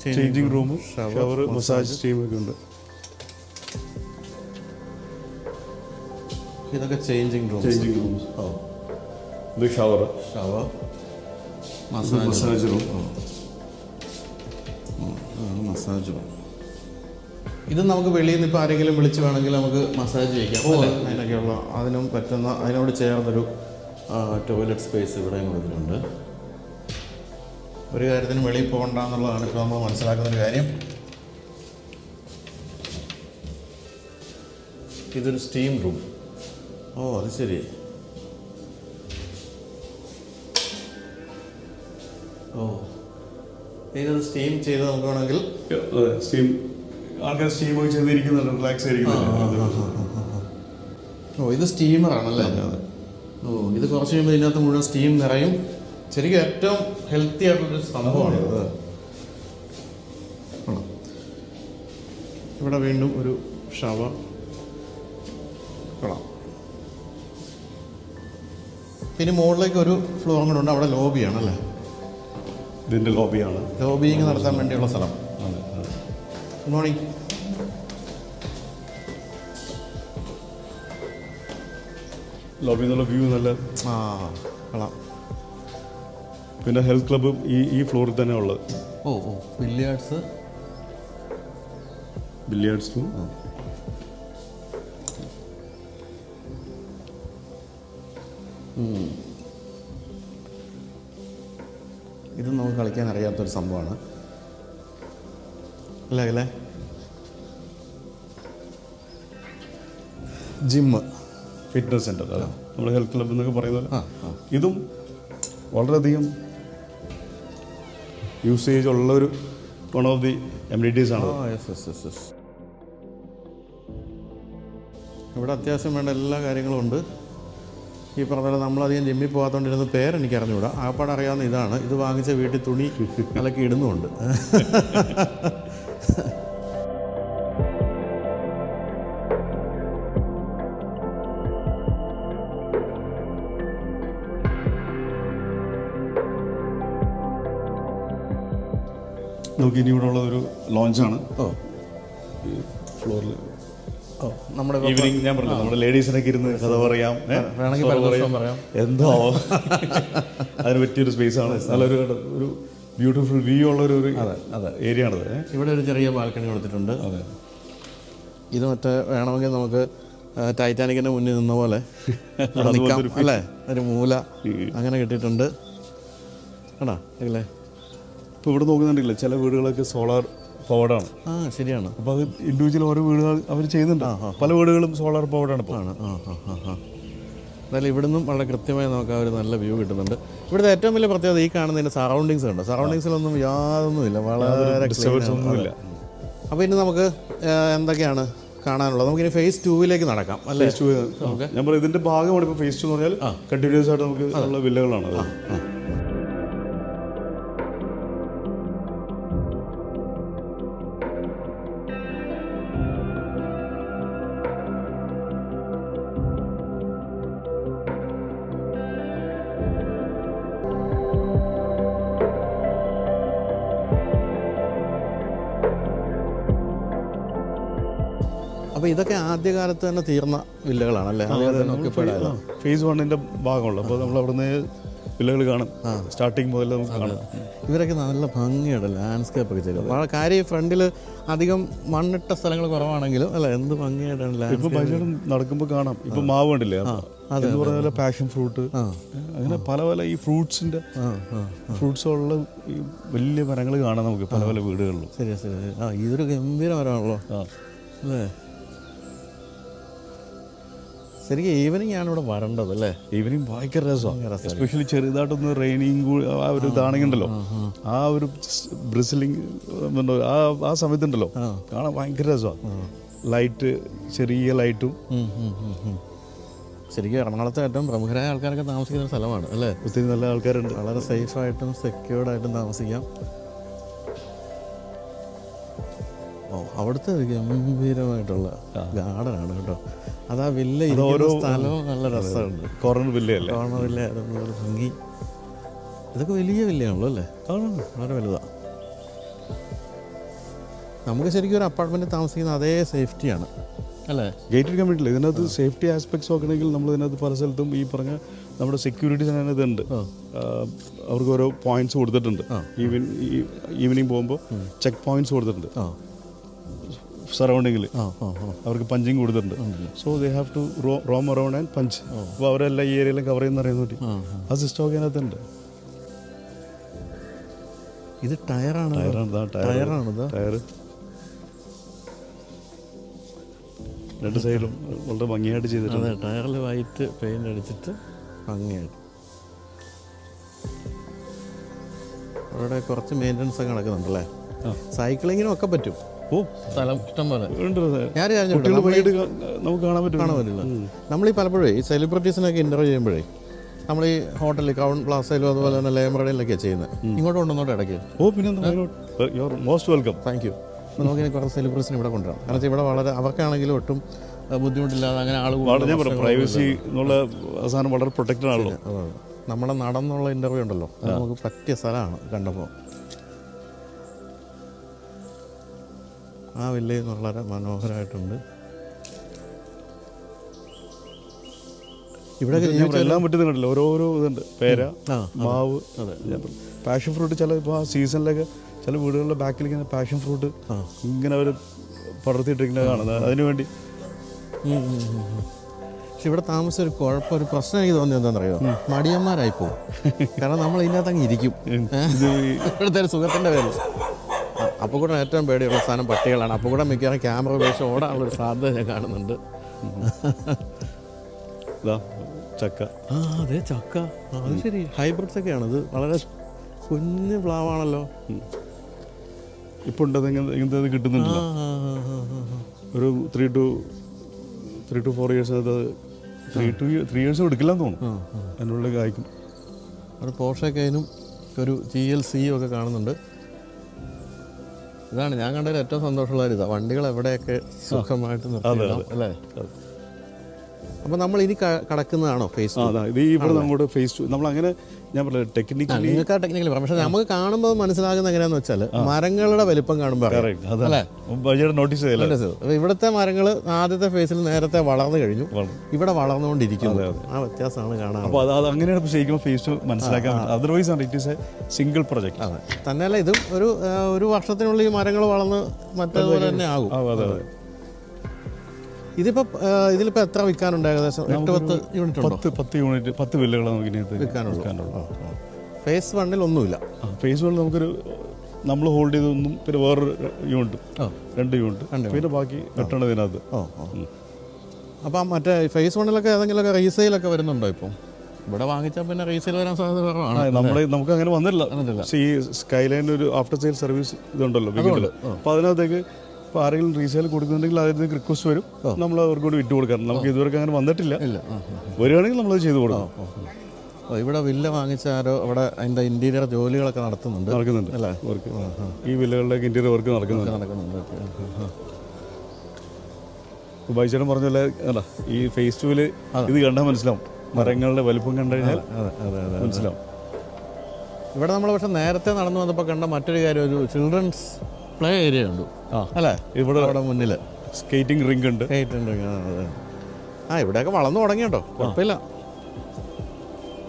ചേഞ്ചിങ് റൂമും ഷവർ, മസാജ്, സ്റ്റീമൊക്കെ ഉണ്ട്. ഇതൊക്കെ ചേഞ്ചിങ് റൂം. ഇത് shower, massage room. Massage room. ഇത് നമുക്ക് വെളിയിൽ നിന്ന് ഇപ്പോൾ ആരെങ്കിലും വിളിച്ച് വേണമെങ്കിൽ നമുക്ക് മസാജ് ചെയ്യിക്കാം. അതിനൊക്കെയുള്ള അതിനും പറ്റുന്ന അതിനോട് ചേർന്നൊരു ടോയ്ലറ്റ് സ്പേസ് ഇവിടെയും കൊടുത്തിട്ടുണ്ട്. ഒരു കാര്യത്തിന് വെളിയിൽ പോകണ്ട എന്നുള്ളതാണ് ഇപ്പോൾ നമ്മൾ മനസ്സിലാക്കുന്നൊരു കാര്യം. ഇതൊരു സ്റ്റീം റൂം. അത് ശരി. ഇതൊരു സ്റ്റീം ചെയ്ത് നമുക്ക് വേണമെങ്കിൽ സ്റ്റീം ആൾക്കാർ സ്റ്റീം ചെയ്തിരിക്കുന്നുണ്ട്, റിലാക്സ് ആയിരിക്കുന്നുണ്ട്. ഇത് സ്റ്റീമറാണല്ലേ. ഇത് കുറച്ച് കഴിയുമ്പോൾ ഇതിനകത്ത് മുഴുവൻ സ്റ്റീം നിറയും. ശരിക്കും ഏറ്റവും ഹെൽത്തി ആയിട്ടുള്ളൊരു സംഭവമാണ് ഇത്. ഇവിടെ വീണ്ടും ഒരു ഷവർ. കൊള്ളാം. പിന്നെ മുകളിലേക്ക് ഒരു ഫ്ലോർ കൂടെ ഉണ്ട്. അവിടെ ലോബിയാണല്ലേ. ഇതിൻ്റെ ലോബിയാണ്. ലോബിയിങ് നടത്താൻ വേണ്ടിയുള്ള സ്ഥലം. Good morning. ലോബിയിൽ നിന്നുള്ള വ്യൂ നല്ല കൊള്ളാം. പിന്നെ ഹെൽത്ത് ക്ലബ്ബും ഈ ഫ്ലോറിൽ തന്നെ ഉള്ളത്. Billiards room. ഇത് നമുക്ക് കളിക്കാൻ അറിയാത്തൊരു സംഭവമാണ് അല്ലേ. ജിമ്മ്, ഫിറ്റ്നസ് സെൻ്റർ, അതെ നമ്മൾ ഹെൽത്ത് ക്ലബ്ബ് എന്നൊക്കെ പറയുന്നത്. ഇതും വളരെയധികം യൂസേജ് ഉള്ളൊരു വൺ ഓഫ് ദി എമ്യൂണിറ്റീസ് ആണ്. ഇവിടെ അത്യാവശ്യം വേണ്ട എല്ലാ കാര്യങ്ങളും ഉണ്ട്. ഈ പറഞ്ഞ പോലെ നമ്മളധികം ജിമ്മിൽ പോകാത്തതുകൊണ്ടിരുന്ന പേരെനിക്ക് അറിഞ്ഞുകൂടാ. ആപ്പാട് അറിയാവുന്ന ഇതാണ്. ഇത് വാങ്ങിച്ച വീട്ടിൽ തുണി അലക്കി ഇടുന്നുമുണ്ട്. നമുക്ക് ഇനി ഇവിടെ ഉള്ള ഒരു ലോഞ്ചാണ്. ഓ ഈ ഫ്ലോറിൽ ഓ നമ്മുടെ ഈവനിങ് ഞാൻ പറഞ്ഞു നമ്മുടെ ലേഡീസിനൊക്കെ ഇരുന്ന് കഥ പറയാം, വേണമെങ്കിൽ പല ദിവസവും പറയാം. എന്തോ അതിന് പറ്റിയൊരു സ്പേസാണ്. നല്ലൊരു ഒരു ബ്യൂട്ടിഫുൾ വ്യൂ ഉള്ളൊരു ഏരിയ ആണത്. ഇവിടെ ഒരു ചെറിയ ബാൽക്കണി കൊടുത്തിട്ടുണ്ട്. അതെ, ഇത് മറ്റേ വേണമെങ്കിൽ നമുക്ക് ടൈറ്റാനിക്കിൻ്റെ മുന്നിൽ നിന്ന പോലെ നിൽക്കാം അല്ലേ. ഒരു മൂല അങ്ങനെ കിട്ടിയിട്ടുണ്ട് ആണോ അല്ലേ. ഇപ്പോൾ ഇവിടെ നോക്കുന്നുണ്ടെങ്കിൽ ചില വീടുകളൊക്കെ സോളാർ പവർഡാണ്. ആ ശരിയാണ്. അപ്പോൾ അത് ഇൻഡിവിജ്വൽ ഓരോ വീടുകൾ അവർ ചെയ്യുന്നുണ്ട്. പല വീടുകളും സോളാർ പവർഡാണ് ഇപ്പോൾ. ആണ്. എന്നാലും ഇവിടുന്നും വളരെ കൃത്യമായി നമുക്ക് ആ ഒരു നല്ല വ്യൂ കിട്ടുന്നുണ്ട്. ഇവിടുത്തെ ഏറ്റവും വലിയ പ്രത്യേകത ഈ കാണുന്നതിൻ്റെ സറൗണ്ടിങ്സ് ഉണ്ട്. സറൗണ്ടിങ്സിലൊന്നും യാതൊന്നുമില്ല, വളരെ ഡിസ്റ്റർബൻസ് ഒന്നുമില്ല. അപ്പോൾ ഇനി നമുക്ക് എന്തൊക്കെയാണ് കാണാനുള്ളത്? നമുക്കിനി ഫേസ് 2 നടക്കാം അല്ലേ. ഞാൻ പറയാം ഇതിൻ്റെ ഭാഗമാണ് ഇപ്പോൾ ഫേസ് 2 എന്ന് പറഞ്ഞാൽ കണ്ടിന്യൂസ് ആയിട്ട് നമുക്ക് ഉള്ള വില്ലകളാണ് അത്. അപ്പോൾ ഇതൊക്കെ ആദ്യകാലത്ത് തന്നെ തീർന്ന വില്ലകളാണല്ലേ. ഫേസ് 1 ഭാഗമുള്ളൂ. അപ്പോൾ നമ്മൾ അവിടുന്ന് വില്ലകൾ കാണും. സ്റ്റാർട്ടിങ് മുതൽ നമുക്ക് കാണാം. ഇവരൊക്കെ നല്ല ഭംഗിയുടെ ലാൻഡ്സ്കേപ്പ് ഒക്കെ ചെയ്തത്. വളരെ കാര്യം ഫ്രണ്ടിൽ അധികം മണ്ണിട്ട സ്ഥലങ്ങൾ കുറവാണെങ്കിലും അല്ല, എന്ത് ഭംഗിയായിട്ടാണ്. ഇപ്പോൾ ബൈജോടും നടക്കുമ്പോൾ കാണാം. ഇപ്പോൾ മാവ് കണ്ടില്ലേ, എന്ന് പറഞ്ഞ പോലെ പാഷൻ ഫ്രൂട്ട്, അങ്ങനെ പല പല ഈ ഫ്രൂട്ട്സ് ഉള്ള ഈ വലിയ മരങ്ങൾ കാണാം നമുക്ക് പല പല വീടുകളിലും. ശരി. ഇതൊരു ഗംഭീര മരമാണല്ലോ അല്ലേ. ശരിക്കും ഈവനിങ് ആണ് ഇവിടെ വരേണ്ടത് അല്ലേ. ഈവനിങ് ഭയങ്കര രസമാണ്. എസ്പെഷ്യലി ചെറുതായിട്ടൊന്ന് റെയിനിങ് ആ ഒരു ഇതാണെങ്കിണ്ടല്ലോ, ആ ഒരു ബ്രിസിലിങ് ആ സമയത്തുണ്ടല്ലോ കാണാൻ ഭയങ്കര രസമാണ്. ലൈറ്റ്, ചെറിയ ലൈറ്റും. ശരിക്കും എറണാകുളത്തെ ഏറ്റവും പ്രമുഖരായ ആൾക്കാരൊക്കെ താമസിക്കുന്ന സ്ഥലമാണ് അല്ലേ. ഒത്തിരി നല്ല ആൾക്കാരുണ്ട്. വളരെ സേഫായിട്ടും സെക്യൂർഡായിട്ടും താമസിക്കാം. അവിടുത്തെ ഗംഭീരമായിട്ടുള്ള ഗാർഡനാണ് കേട്ടോ. അതാ വില്ല ഓരോ സ്ഥലവും നല്ല രസമുണ്ട്. കോർണർ വില്ലയല്ലേ. കോർണർ വില്ല ഒരു ഭംഗി. ഇതൊക്കെ വലിയ വില്ലയാണല്ലോ അല്ലേ. വളരെ വലുതാണ്. നമുക്ക് ശരിക്കും ഒരു അപ്പാർട്ട്മെൻറ്റിൽ താമസിക്കുന്ന അതേ സേഫ്റ്റിയാണ് അല്ലേ. ഗേറ്റഡ് കമ്മ്യൂണിറ്റിയിൽ ഇതിനകത്ത് സേഫ്റ്റി ആസ്പെക്ട്സ് നോക്കണമെങ്കിൽ നമ്മൾ ഇതിനകത്ത് പല സ്ഥലത്തും ഈ പറഞ്ഞ നമ്മുടെ സെക്യൂരിറ്റീസ് അതിനകത്തുണ്ട്. അവർക്ക് ഓരോ പോയിന്റ്സ് കൊടുത്തിട്ടുണ്ട്. ഈവനിങ് പോകുമ്പോൾ ചെക്ക് പോയിന്റ്സ് കൊടുത്തിട്ടുണ്ട് സറൗണ്ടിങ്ങിൽ. അവർക്ക് പഞ്ചിങ് കൊടുത്തിട്ടുണ്ട്. So they have to roam around and punch. അപ്പോൾ അവരെല്ലാം ഈ ഏരിയയിലും കവർ ചെയ്യുന്ന അറിയാൻ പറ്റി. ആ സിസ്റ്റം ഒക്കെ അതിനകത്തുണ്ട്. ഇത് ടയറാണ്. ടയർ രണ്ട് സൈഡും വളരെ ഭംഗിയായിട്ട് ചെയ്തിട്ടുണ്ട്. ടയറിൽ വൈറ്റ് പെയിന്റ് അടിച്ചിട്ട് ഭംഗിയായിട്ട്. അവിടെ കുറച്ച് മെയിൻ്റനൻസ് ഒക്കെ നടക്കുന്നുണ്ടല്ലേ. സൈക്ലിങ്ങിനും ഒക്കെ പറ്റും. സ്ഥലം ഇഷ്ടം പോലെ. ഞാൻ നമുക്ക് കാണാൻ പറ്റില്ല. നമ്മളീ പലപ്പോഴേ ഈ സെലിബ്രിറ്റീസിനൊക്കെ ഇൻ്റർവ്യൂ ചെയ്യുമ്പോഴേ നമ്മൾ ഈ ഹോട്ടലിൽ ക്രൗൺ പ്ലാസയിലും അതുപോലെ തന്നെ ലേമറയിലൊക്കെയാണ് ചെയ്യുന്നത്. ഇങ്ങോട്ട് കൊണ്ടുവന്നോട്ട് ഇടയ്ക്ക്. Most welcome. Thank you. നമുക്കിനി കുറച്ച് സെലിബ്രിറ്റീസിന് ഇവിടെ കൊണ്ടുവരാം. കാരണം ഇവിടെ വളരെ അവർക്കാണെങ്കിലും ഒട്ടും ബുദ്ധിമുട്ടില്ലാതെ അങ്ങനെ ആളുകൾ പ്രൈവസി എന്നുള്ള അവസാനം വളരെ പ്രൊട്ടക്റ്റഡ് ആണല്ലോ. നമ്മുടെ നടന്നുള്ള ഇൻ്റർവ്യൂ ഉണ്ടല്ലോ, അത് നമുക്ക് പറ്റിയ സ്ഥലമാണ് കണ്ടപ്പോൾ. ആ വില്ലേജ് വളരെ മനോഹരമായിട്ടുണ്ട്. ഇവിടെ എല്ലാം പറ്റുന്ന കണ്ടില്ല. ഓരോരോ ഇതുണ്ട്. പേര, മാവ്, പാഷൻ ഫ്രൂട്ട്. ചില ഇപ്പോൾ ആ സീസണിലൊക്കെ ചില വീടുകളുടെ ബാക്കിൽ ഇങ്ങനെ പാഷൻ ഫ്രൂട്ട് ഇങ്ങനെ അവർ പടർത്തിയിട്ടിരിക്കുന്നത് കാണുന്നത്. അതിനുവേണ്ടി പക്ഷെ ഇവിടെ താമസം ഒരു ഒരു പ്രശ്നം എനിക്ക് തോന്നിയത് എന്താണെന്നറിയോ, മടിയന്മാരായി പോകും. കാരണം നമ്മൾ ഇതിനകത്ത് അങ്ങ് ഇരിക്കും. ഇവിടുത്തെ ഒരു സുഖത്തിൻ്റെ പേരിൽ. അപ്പോൾ കൂടെ ഏറ്റവും പേടിയുള്ള സാധനം പട്ടികളാണ്. അപ്പോൾ കൂടെ മിക്കവാറും ക്യാമറ ഉപയോഗിച്ച് ഓടാനുള്ളൊരു സാധ്യത ഞാൻ കാണുന്നുണ്ട്. ചക്ക. അതെ ചക്ക. അത് ശരി, ഹൈബ്രിഡ്സ് ഒക്കെയാണ്. ഇത് വളരെ കുഞ്ഞ് പ്ലാവാണല്ലോ. ഇപ്പോൾ ഉണ്ടത് ഇങ്ങനത്തെ കിട്ടുന്നുണ്ടല്ലോ. ഒരു 3 to 4 years അത് 3 years എടുക്കില്ലെന്ന് തോന്നുന്നു അതിനുള്ളിൽ കായ്ക്കും. ഒരു പോർഷൊക്കെയും ഒരു GLC ഒക്കെ കാണുന്നുണ്ട്. ഇതാണ് ഞാൻ കണ്ടതിൽ ഏറ്റവും സന്തോഷമുള്ള ഒരു ഇതാണ്, വണ്ടികൾ എവിടെയൊക്കെ സുഖമായിട്ട് നിർത്തിയിടാം അല്ലേ. അപ്പോൾ നമ്മൾ ഇനി കടക്കുന്നതാണോ ഫേസ്? ഇത് ഇവിടെ നമ്മുടെ ഫേസ് 2 നമ്മളങ്ങനെ ഞാൻ പറഞ്ഞത് ടെക്നിക്കലി നിങ്ങൾക്ക് ആ ടെക്നിക്കലി പറയാം. പക്ഷേ നമുക്ക് കാണുമ്പോൾ മനസ്സിലാകുന്ന എങ്ങനെയാണെന്ന് വെച്ചാൽ മരങ്ങളുടെ വലിപ്പം കാണുമ്പോൾ അല്ലേ നോട്ടീസ് ചെയ്തില്ല. അപ്പോൾ ഇവിടുത്തെ മരങ്ങൾ ആദ്യത്തെ ഫേസിൽ നേരത്തെ വളർന്നു കഴിഞ്ഞു, ഇവിടെ വളർന്നുകൊണ്ടിരിക്കുന്നു. ആ വ്യത്യാസമാണ് കാണാൻ. അപ്പോൾ അത് അങ്ങനെയാണ് ശരിക്കും ഫേസ് 2 മനസ്സിലാക്കാൻ. Otherwise it is A single project. അതെ, തന്നെയല്ല ഇതും ഒരു വർഷത്തിനുള്ളിൽ ഈ മരങ്ങൾ വളർന്ന് മറ്റേതുപോലെ തന്നെ ആകും. അതെ. ഇതിലിപ്പോൾ എത്ര വിൽക്കാനുണ്ട്? ഏകദേശം 8-10 യൂണിറ്റ് ഉണ്ടോ? 10 യൂണിറ്റ് 10 വില്ലകൾ നമുക്ക് ഇനി വിൽക്കാനുള്ളൂ. ഫേസ് 1 ഒന്നുമില്ല. ഫേസ് 1 നമുക്കൊരു നമ്മൾ ഹോൾഡ് ചെയ്തൊന്നും, പിന്നെ വേറൊരു യൂണിറ്റ് 2 യൂണിറ്റ്, പിന്നെ ബാക്കി 8 ഇതിനകത്ത്. അപ്പം മറ്റേ ഫേസ് 1 ഏതെങ്കിലുമൊക്കെ റീസെയിലൊക്കെ വരുന്നുണ്ടോ? ഇപ്പം ഇവിടെ വാങ്ങിച്ചാൽ പിന്നെ റീസെയിൽ വരാൻ സാധ്യത കുറവാണ്. നമുക്ക് അങ്ങനെ വന്നില്ല. ഈ സ്കൈലൈൻ ഒരു ആഫ്റ്റർ സെയിൽ സർവീസ് ഇതുണ്ടല്ലോ വീട്ടിൽ. അപ്പോൾ അതിനകത്തേക്ക് ഇപ്പോൾ ആരെങ്കിലും റീസെയിൽ കൊടുക്കുന്നുണ്ടെങ്കിൽ അതിന് റിക്വസ്റ്റ് വരും, നമ്മൾ അവർക്ക് കൂടി വിറ്റ് കൊടുക്കാറുണ്ട്. നമുക്ക് ഇതുവരെ അങ്ങനെ വന്നിട്ടില്ല. വരികയാണെങ്കിൽ നമ്മളത് ചെയ്ത് കൊടുക്കാം. ഇവിടെ വില്ല വാങ്ങിച്ചാരോ അവിടെ അതിൻ്റെ ഇൻറ്റീരിയർ ജോലികളൊക്കെ നടത്തുന്നുണ്ട് അല്ലേ വർക്ക്? ഈ വില്ലകളിലേക്ക് ഇൻറ്റീരിയർ വർക്ക് നടക്കുന്നുണ്ട്. ബൈച്ചേട്ടൻ പറഞ്ഞല്ലേ അല്ല, ഈ ഫേസ് 2 ഇത് കണ്ടാൽ മനസ്സിലാവും, മരങ്ങളുടെ വലുപ്പം കണ്ടു കഴിഞ്ഞാൽ മനസ്സിലാവും. ഇവിടെ നമ്മൾ പക്ഷെ നേരത്തെ നടന്നു വന്നപ്പോൾ കണ്ട മറ്റൊരു കാര്യം, ഒരു ചിൽഡ്രൻസ് പ്ലേ ഏരിയ ഉണ്ട് അല്ലേ ഇവിടെ മുന്നിൽ. സ്കേറ്റിംഗ് റിംഗ് ഉണ്ട്. ഇവിടെയൊക്കെ വളർന്നു തുടങ്ങി കേട്ടോ, കുഴപ്പമില്ല.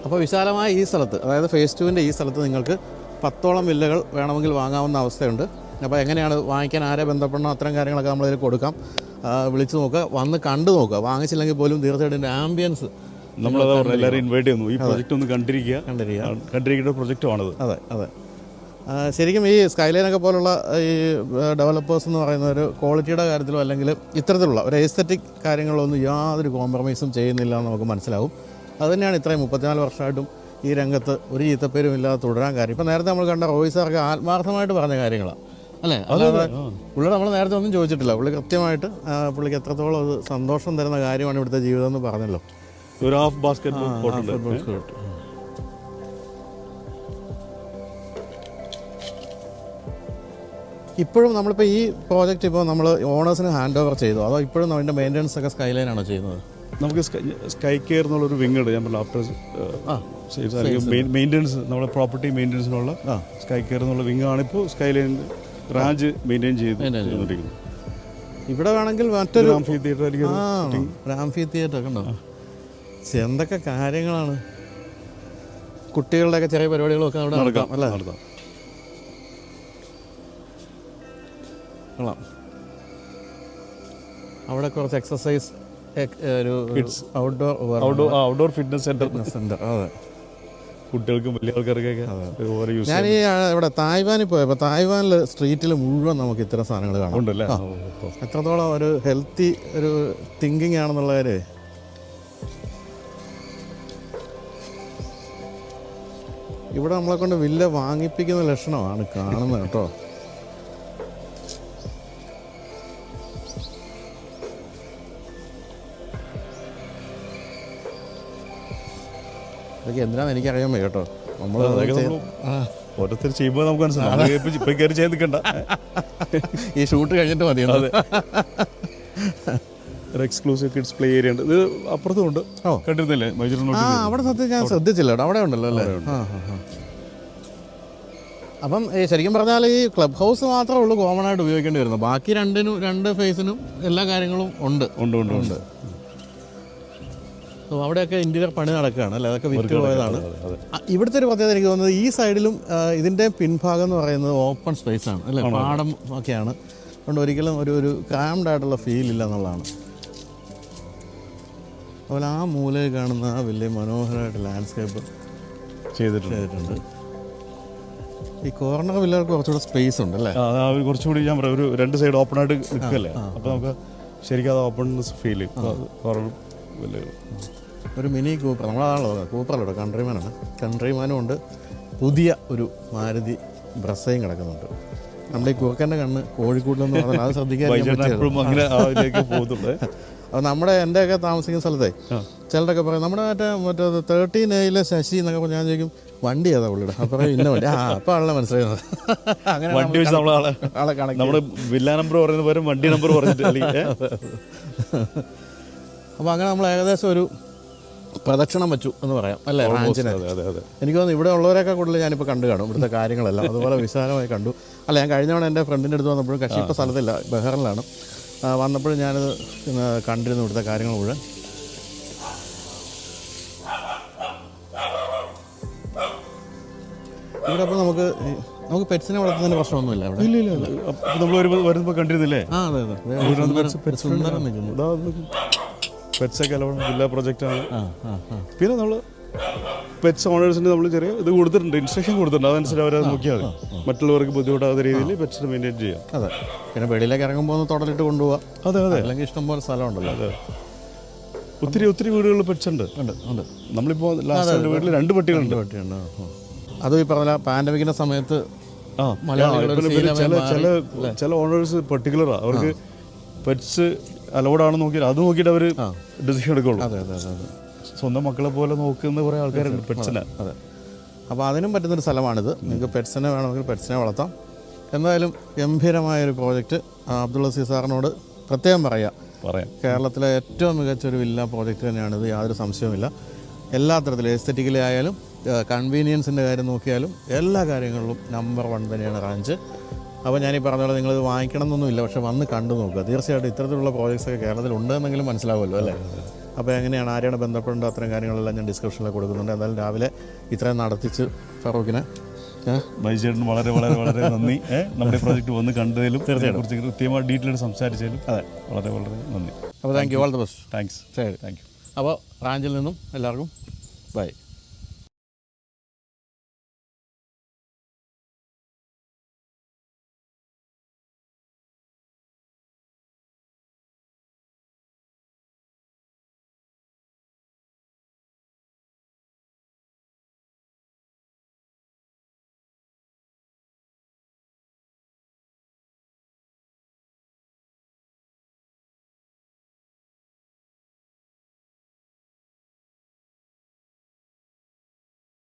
അപ്പോൾ വിശാലമായ ഈ സ്ഥലത്ത്, അതായത് ഫേസ് 2 ഈ സ്ഥലത്ത് നിങ്ങൾക്ക് 10ഓളം വില്ലകൾ വേണമെങ്കിൽ വാങ്ങാവുന്ന അവസ്ഥയുണ്ട്. അപ്പോൾ എങ്ങനെയാണ് വാങ്ങിക്കാൻ, ആരെ ബന്ധപ്പെടണം, അത്തരം കാര്യങ്ങളൊക്കെ നമ്മളിതിൽ കൊടുക്കാം. വിളിച്ച് നോക്കുക, വന്ന് കണ്ടു നോക്കുക. വാങ്ങിച്ചില്ലെങ്കിൽ പോലും തീർച്ചയായിട്ടും ആംബിയൻസ് നമ്മളത് എല്ലാവരും ഇൻവൈറ്റ് ചെയ്യുന്നു. ഈ പ്രൊജക്റ്റ് ഒന്ന് കണ്ടിരിക്കേണ്ട പ്രൊജക്റ്റുമാണത്. അതെ. ശരിക്കും ഈ സ്കൈലൈനൊക്കെ പോലുള്ള ഈ ഡെവലപ്പേഴ്സ് എന്ന് പറയുന്ന ഒരു ക്വാളിറ്റിയുടെ കാര്യത്തിലോ അല്ലെങ്കിൽ ഇത്തരത്തിലുള്ള ഒരു എസ്തെറ്റിക് കാര്യങ്ങളൊന്നും യാതൊരു കോംപ്രമൈസും ചെയ്യുന്നില്ല എന്ന് നമുക്ക് മനസ്സിലാവും. അതുതന്നെയാണ് ഇത്രയും 34 വർഷമായിട്ടും ഈ രംഗത്ത് ഒരു ചീത്തപ്പേരും ഇല്ലാതെ തുടരാൻ കാര്യം. ഇപ്പം നേരത്തെ നമ്മൾ കണ്ട റോയ് സാർക്ക് ആത്മാർത്ഥമായിട്ട് പറഞ്ഞ കാര്യങ്ങളാണ് അല്ലേ. അല്ലാതെ പുള്ളി നമ്മൾ നേരത്തെ ഒന്നും ചോദിച്ചിട്ടില്ല. പുള്ളി കൃത്യമായിട്ട് പുള്ളിക്ക് എത്രത്തോളം അത് സന്തോഷം തരുന്ന കാര്യമാണ് ഇവിടുത്തെ ജീവിതം എന്ന് പറഞ്ഞല്ലോ. ഒരു ഹാഫ് ബാസ്കറ്റ് ബോൾ ഇപ്പോഴും നമ്മളിപ്പോൾ ഈ പ്രോജക്റ്റ് ഇപ്പോൾ നമ്മൾ ഓണേഴ്സിന് ഹാൻഡ് ഓവർ ചെയ്തു, അതോ ഇപ്പോഴും അതിൻ്റെ മെയിൻ്റനൻസ് ഒക്കെ സ്കൈലൈനാണോ ചെയ്യുന്നത്? നമുക്ക് സ്കൈ കെയർ എന്നുള്ളൊരു വിങ് ഉണ്ട്. ഞാൻ പറഞ്ഞു ആഫ്റ്റർ മെയിൻ്റനൻസ്, നമ്മുടെ പ്രോപ്പർട്ടി മെയിൻ്റനൻസിനുള്ള സ്കൈ കെയർ എന്നുള്ള വിങ്ങാണ് ഇപ്പോൾ സ്കൈലൈൻ ബ്രാഞ്ച് മെയിൻറ്റെയിൻ ചെയ്തുകൊണ്ടിരിക്കുന്നത്. ഇവിടെ വേണമെങ്കിൽ മറ്റൊരു ആംഫി തിയേറ്റർ ഒക്കെ ഉണ്ടോ? എന്തൊക്കെ കാര്യങ്ങളാണ്. കുട്ടികളുടെയൊക്കെ ചെറിയ പരിപാടികളൊക്കെ അവിടെ നടക്കാം അല്ലേ? നടത്താം. അവിടെ കുറച്ച് എക്സസൈസ്, ഒരു ഔട്ട്ഡോർ ഫിറ്റ്നസ് സെന്റർ. അതെ, കുട്ടികൾക്കും വലിയ ആൾക്കാർക്കൊക്കെ. ഞാൻ ഈ ഇവിടെ തായ്വാനിൽ പോയപ്പോൾ തായ്വാനിൽ സ്ട്രീറ്റിൽ മുഴുവൻ നമുക്ക് ഇത്തരം സാധനങ്ങൾ കാണാം ഉണ്ടല്ലേ. എത്രത്തോളം ഒരു ഹെൽത്തി ഒരു തിങ്കിങ് ആണെന്നുള്ളവര്. ഇവിടെ നമ്മളെ കൊണ്ട് വില്ല വാങ്ങിപ്പിക്കുന്ന ലക്ഷണമാണ് കാണുന്നത് കേട്ടോ. ഇതൊക്കെ എന്തിനാന്ന് എനിക്കറിയാൻ വയ്യ കേട്ടോ. നമ്മൾ ഓരോരുത്തർ ചെയ്യുമ്പോൾ നമുക്ക് മനസ്സിലാവും. ഇപ്പം കയറി ചെയ്ത് നിൽക്കണ്ട, ഈ ഷൂട്ട് കഴിഞ്ഞിട്ട് മതി. ഒരു എക്സ്ക്ലൂസീവ് കിഡ്സ് പ്ലേ ഏരിയ ഉണ്ട്. ഇത് അപ്പുറത്തുണ്ട്, കണ്ടിരുന്നില്ലേ? അവിടെ സത്യം ഞാൻ ശ്രദ്ധിച്ചില്ല കേട്ടോ. അവിടെ ഉണ്ടല്ലോ അല്ലേ? അപ്പം ശരിക്കും പറഞ്ഞാൽ ഈ ക്ലബ് ഹൗസ് മാത്രമേ ഉള്ളൂ കോമൺ ആയിട്ട് ഉപയോഗിക്കേണ്ടി വരുന്നത്. ബാക്കി രണ്ട് ഫേസിനും എല്ലാ കാര്യങ്ങളും ഉണ്ട്. അപ്പോൾ അവിടെയൊക്കെ ഇൻറ്റീരിയർ പണി നടക്കുകയാണ് അല്ലേ? അതൊക്കെ വിറ്റ് പോയതാണ്. ഇവിടുത്തെ ഒരു പ്രത്യേകത എനിക്ക് തോന്നുന്നത്, ഈ സൈഡിലും ഇതിൻ്റെ പിൻഭാഗം എന്ന് പറയുന്നത് ഓപ്പൺ സ്പേസ് ആണ് അല്ലേ? പാടം ഒക്കെയാണ്. അതുകൊണ്ട് ഒരിക്കലും ഒരു ക്രാംഡ് ആയിട്ടുള്ള ഫീൽ ഇല്ല എന്നുള്ളതാണ്. അതുപോലെ ആ മൂലയിൽ കാണുന്ന ആ വലിയ മനോഹരമായിട്ട് ലാൻഡ്സ്കേപ്പ് ചെയ്തിട്ടുണ്ട്. ഈ കോർണർ വില്ലകൾക്ക് കുറച്ചുകൂടെ സ്പേസ് ഉണ്ട് അല്ലേ? കുറച്ചുകൂടി ഞാൻ പറയാം, ഒരു 2 സൈഡ് ഓപ്പൺ ആയിട്ട് നിൽക്കല്ലേ, അപ്പോൾ നമുക്ക് ശരിക്കും അത് ഓപ്പൺനെസ് ഫീൽ ചെയ്യും. കോർണർ വില്ലകൾ ഒരു മിനി കൂപ്പർ, നമ്മളതാണല്ലോ കൂപ്പറല്ലോ, കൺട്രിമാനാണ്. കൺട്രിമാനും ഉണ്ട്. പുതിയ ഒരു മാരുതി ബ്രസയും കിടക്കുന്നുണ്ട്. നമ്മുടെ ഈ കുറുക്കൻ്റെ കണ്ണ് കോഴിക്കോട്ടിലെന്ന് പറഞ്ഞാൽ അത് ശ്രദ്ധിക്കാൻ അങ്ങനെ പോകുന്നുണ്ട്. അപ്പോൾ എൻ്റെയൊക്കെ താമസിക്കുന്ന സ്ഥലത്തെ ചിലരൊക്കെ പറയും നമ്മുടെ മറ്റേ 13A ശശി എന്നൊക്കെ പറഞ്ഞാൽ ഞാൻ ചോദിക്കും വണ്ടി ഏതാ പുള്ളിയുടെ അപ്പോൾ ഇന്ന വണ്ടി അപ്പോൾ ആളെ മനസ്സിലായത് അങ്ങനെ വണ്ടി വെച്ച് നമ്മളെ ആളെ കണക്ക് നമ്മുടെ വില്ല നമ്പർ പറയുന്ന പകരം വണ്ടി നമ്പർ പറഞ്ഞിട്ട് അപ്പോൾ അങ്ങനെ നമ്മൾ ഏകദേശം ഒരു പ്രദക്ഷിണം വെച്ചു എന്ന് പറയാം അല്ലേ റാഞ്ചിനെ. എനിക്ക് തോന്നുന്നു ഇവിടെ ഉള്ളവരൊക്കെ കൂടുതൽ ഞാനിപ്പോൾ കണ്ടു കാണും ഇവിടുത്തെ കാര്യങ്ങളെല്ലാം അതുപോലെ വിശാലമായി കണ്ടു. അല്ല ഞാൻ കഴിഞ്ഞ തവണ എൻ്റെ ഫ്രണ്ടിൻ്റെ അടുത്ത് വന്നപ്പോഴും കക്ഷി ഇപ്പോൾ സ്ഥലത്തില്ല ബഹറിലാണ് വന്നപ്പോഴും ഞാനത് കണ്ടിരുന്നു ഇവിടുത്തെ കാര്യങ്ങൾ മുഴുവൻ. ഇവിടെ അപ്പോൾ നമുക്ക് പെറ്റ്സിനെ വളർത്തുന്നതിന് പ്രശ്നമൊന്നുമില്ല ഇവിടെ. ഇല്ല നമ്മൾ വരുമ്പോൾ കണ്ടിരുന്നില്ലേ? ആ അതെ സുന്ദരം നിൽക്കുന്നു. പെറ്റ്സൊക്കെ ജില്ലാ പ്രൊജക്റ്റാണ്. പിന്നെ നമ്മൾ പെറ്റ്സ് ഓണേഴ്സിന് നമ്മൾ ചെറിയ ഇത് കൊടുത്തിട്ടുണ്ട്, ഇൻസ്ട്രക്ഷൻ കൊടുത്തിട്ടുണ്ട്. അതനുസരിച്ച് അവരത് നോക്കിയാൽ മതി. മറ്റുള്ളവർക്ക് ബുദ്ധിമുട്ടാത്ത രീതിയിൽ പെറ്റ്സിനെ മെയിൻറ്റെയിൻ ചെയ്യാം. അതെ. പിന്നെ വെളിയിലേക്ക് ഇറങ്ങുമ്പോൾ ഒന്ന് തുടലിട്ട് കൊണ്ടുപോകാം. അതെ അല്ലെങ്കിൽ ഇഷ്ടംപോലെ സ്ഥലമുണ്ടല്ലോ. അതെ. ഒത്തിരി വീടുകളിൽ പെറ്റ്സ് ഉണ്ട്. നമ്മളിപ്പോൾ ലാസ്റ്റ് വീട്ടിൽ 2 പട്ടികളുണ്ട്. അതും ഈ പറഞ്ഞ പാൻഡമിക്കിൻ്റെ സമയത്ത് ചില ഓണേഴ്സ് പർട്ടിക്കുലറാണ്, അവർക്ക് പെറ്റ്സ് അലൗഡാണെന്ന് നോക്കിയാൽ അത് നോക്കിയിട്ട് അവർ ഡിസിഷൻ എടുക്കുള്ളൂ. അതെ സ്വന്തം മക്കളെ പോലെ നോക്കുന്ന കുറേ ആൾക്കാരുണ്ട് പെറ്റ്സിനെ. അതെ. അപ്പോൾ അതിനും പറ്റുന്നൊരു സ്ഥലമാണിത്. നിങ്ങൾക്ക് പെറ്റ്സിനെ വേണമെങ്കിൽ പെറ്റ്സിനെ വളർത്താം. എന്തായാലും ഗംഭീരമായൊരു പ്രോജക്റ്റ്. അബ്ദുൾ അസീസ് സാറിനോട് പ്രത്യേകം പറയാം. കേരളത്തിലെ ഏറ്റവും മികച്ചൊരു വില്ല പ്രോജക്റ്റ് തന്നെയാണിത്, യാതൊരു സംശയവുമില്ല. എല്ലാ തരത്തിലും എസ്തെറ്റിക്കലി ആയാലും കൺവീനിയൻസിൻ്റെ കാര്യം നോക്കിയാലും എല്ലാ കാര്യങ്ങളിലും നമ്പർ 1 തന്നെയാണ് റാഞ്ച്. അപ്പോൾ ഞാനീ പറഞ്ഞ പോലെ നിങ്ങളിത് വാങ്ങിക്കണം എന്നൊന്നുമില്ല, പക്ഷേ വന്ന് കണ്ടു നോക്കുക. തീർച്ചയായിട്ടും ഇത്തരത്തിലുള്ള പ്രോജക്ട്സൊക്കെ കേരളത്തിൽ ഉണ്ടെന്നെങ്കിലും മനസ്സിലാവുമല്ലോ അല്ലേ. അപ്പോൾ എങ്ങനെയാണ് ആരെയാണ് ബന്ധപ്പെടേണ്ടത് അത്തരം കാര്യങ്ങളെല്ലാം ഞാൻ ഡിസ്ക്രിപ്ഷനിൽ കൊടുക്കുന്നുണ്ട്. എന്തായാലും രാവിലെ ഇത്രയും നടത്തിച്ച് ഫറൂഖിനെ ബൈജേട്ടന് വളരെ നന്ദി. നമ്മുടെ പ്രോജക്റ്റ് വന്ന് കണ്ടതിലും കുറിച്ച് കൃത്യമായി ഡീറ്റെയിൽ സംസാരിച്ചതിലും വളരെ നന്ദി. അപ്പോൾ thank you, all the best. Thanks. ശരി, താങ്ക് യു. അപ്പോൾ റാഞ്ചിൽ നിന്നും എല്ലാവർക്കും ബൈ.